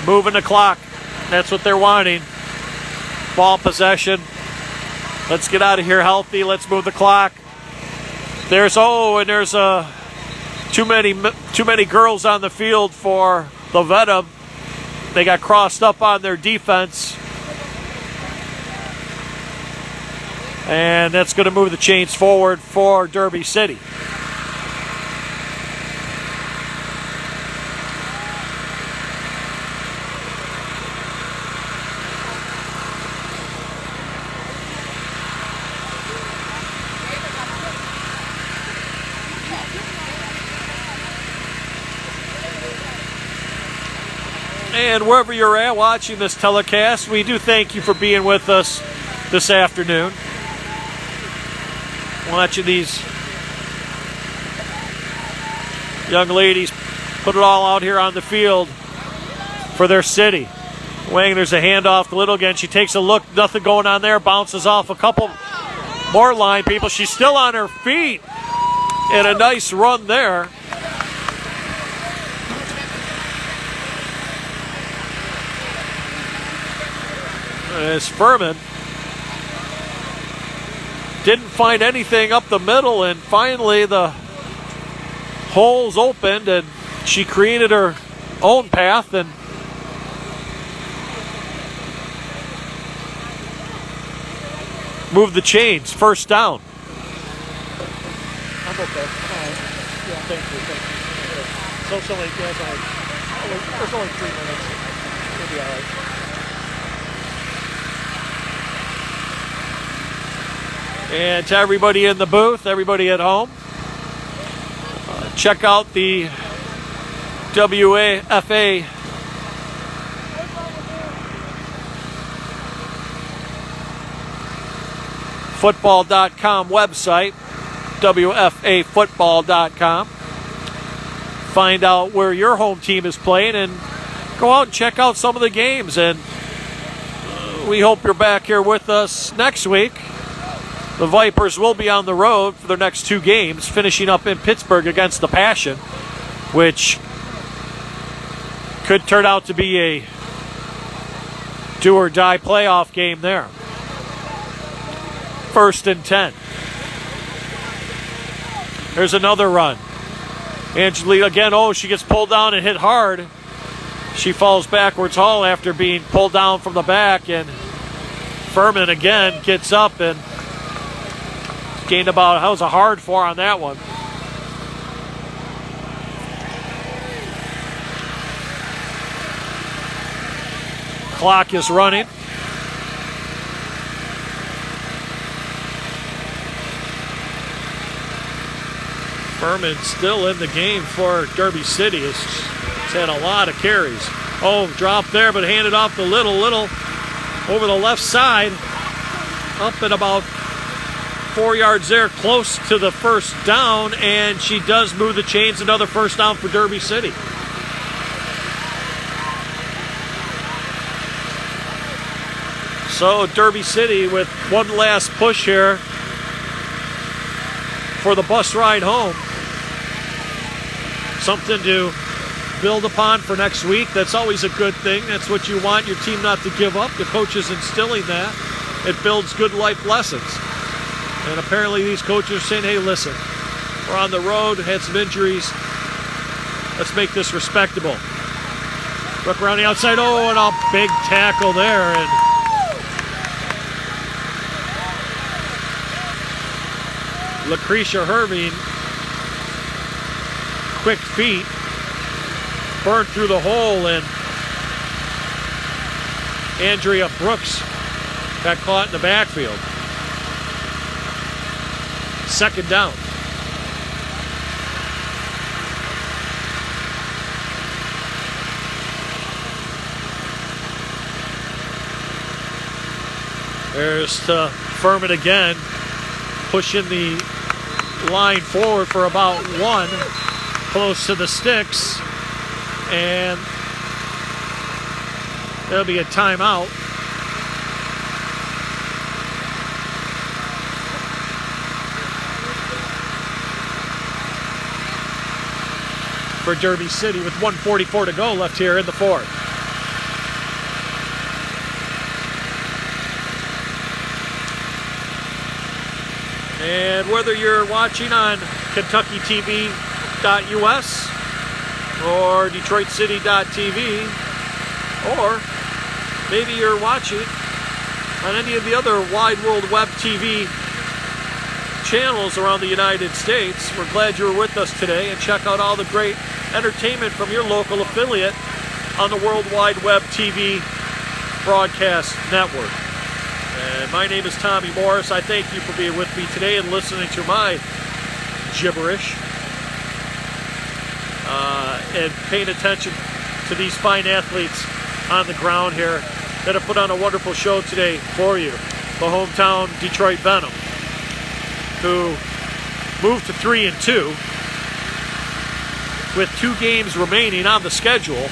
Moving the clock. That's what they're wanting. Ball possession. Let's get out of here healthy. Let's move the clock. There's too many girls on the field for the Venom. They got crossed up on their defense. And that's going to move the chains forward for Derby City. And wherever you're at watching this telecast, we do thank you for being with us this afternoon. Watching these young ladies put it all out here on the field for their city. Wagner's a handoff to Little again. She takes a look, nothing going on there, bounces off a couple more line people. She's still on her feet, and a nice run there. As Furman didn't find anything up the middle, and finally the holes opened and she created her own path and moved the chains. First down. I'm okay. Yeah, thank you. So, there's only 3 minutes. be all right. And to everybody in the booth, everybody at home, check out the WAFA football.com website, WFAfootball.com. Find out where your home team is playing and go out and check out some of the games. And we hope you're back here with us next week. The Vipers will be on the road for their next 2 games, finishing up in Pittsburgh against the Passion, which could turn out to be a do-or-die playoff game there. 1st and 10. There's another run. Angelina again, she gets pulled down and hit hard. She falls backwards Hall after being pulled down from the back, and Furman again gets up and gained about, that was a hard 4 on that one. Clock is running. Furman still in the game for Derby City. It's had a lot of carries. Drop there, but handed off to Little over the left side. Up at about 4 yards there, close to the first down, and she does move the chains. Another first down for Derby City. So Derby City with one last push here for the bus ride home. Something to build upon for next week. That's always a good thing. That's what you want your team not to give up. The coach is instilling that. It builds good life lessons. And apparently these coaches are saying, hey, listen, we're on the road, had some injuries. Let's make this respectable. Look around the outside. And a big tackle there. And Lucretia Herving, quick feet, burned through the hole, and Andrea Brooks got caught in the backfield. 2nd down. There's to Furman again, pushing the line forward for about 1, close to the sticks, and there'll be a timeout. For Derby City with 1:44 to go left here in the 4th. And whether you're watching on KentuckyTV.us or DetroitCity.tv, or maybe you're watching on any of the other Wide World Web TV channels around the United States, we're glad you were with us today, and check out all the great entertainment from your local affiliate on the World Wide Web TV broadcast network. And my name is Tommy Morris. I thank you for being with me today and listening to my gibberish and paying attention to these fine athletes on the ground here that have put on a wonderful show today for you. The hometown Detroit Venom, who moved to 3-2 with 2 games remaining on the schedule.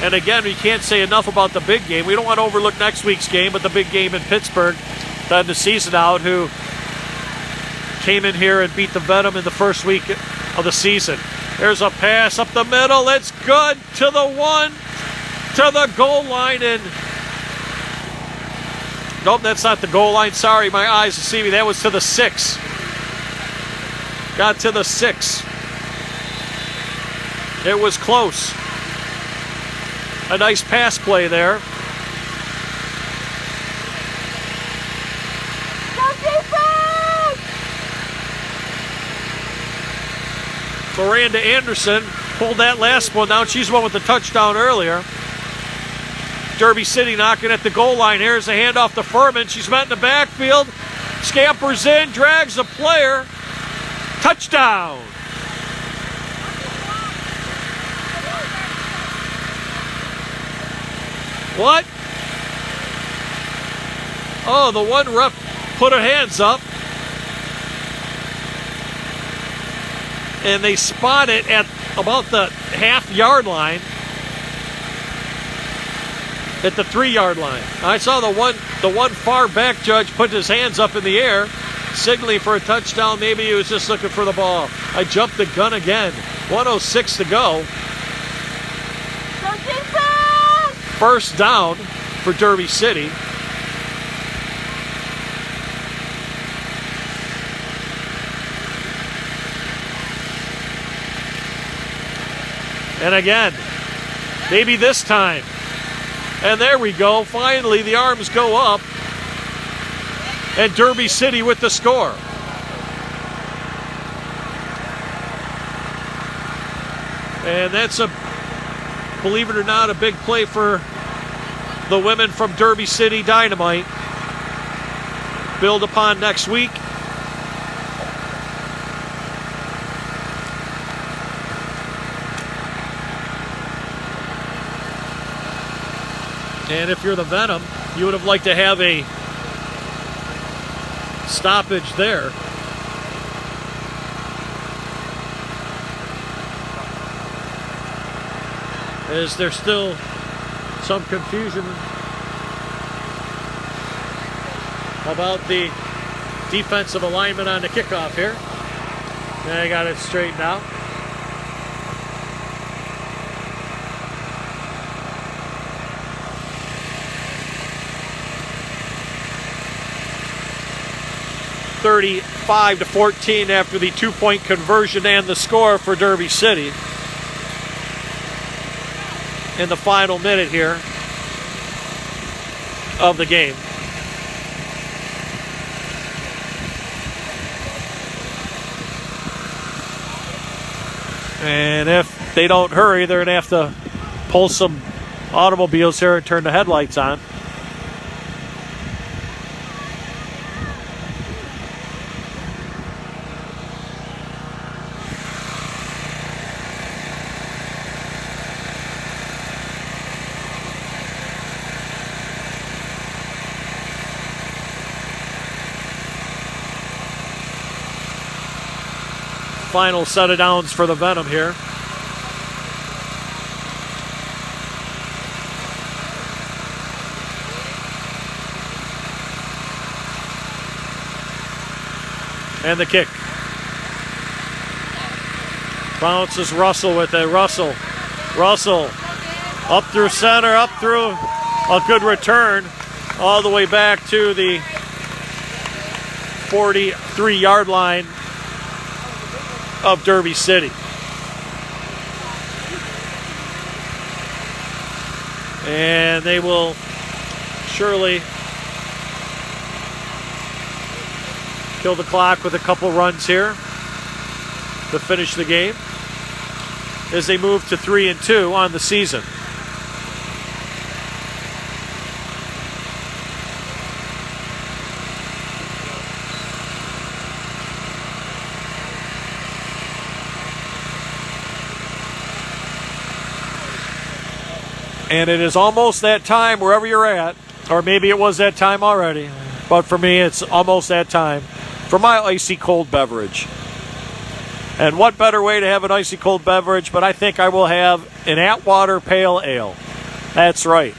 And again, we can't say enough about the big game. We don't want to overlook next week's game, but the big game in Pittsburgh to end the season out, who came in here and beat the Venom in the first week of the season. There's a pass up the middle. It's good to the 1, to the goal line. And nope, that's not the goal line. Sorry, my eyes deceive me. That was to the 6. Got to the 6. It was close. A nice pass play there. Miranda Anderson pulled that last one down. She's the one with the touchdown earlier. Derby City knocking at the goal line. Here's a handoff to Furman. She's met in the backfield. Scampers in, drags a player. Touchdown. What? Oh, the one ref put her hands up. And they spot it at about the half-yard line. At the 3-yard line. I saw the one far back judge put his hands up in the air, signaling for a touchdown. Maybe he was just looking for the ball. I jumped the gun again. 1:06 to go. First down for Derby City. And again, maybe this time. And there we go. Finally, the arms go up. And Derby City with the score. And that's believe it or not, a big play for the women from Derby City Dynamite. Build upon next week. And if you're the Venom, you would have liked to have a stoppage there. Is there still some confusion about the defensive alignment on the kickoff here? I got it straightened out. (35-14) after the 2-point conversion and the score for Derby City in the final minute here of the game. And if they don't hurry, they're going to have to pull some automobiles here and turn the headlights on. Final set of downs for the Venom here. And the kick. Bounces Russell with it. Russell up through center, up through a good return, all the way back to the 43-yard line of Derby City. And they will surely kill the clock with a couple runs here to finish the game as they move to 3-2 on the season. And it is almost that time wherever you're at, or maybe it was that time already, but for me it's almost that time for my icy cold beverage. And what better way to have an icy cold beverage, but I think I will have an Attwater Pale Ale. That's right.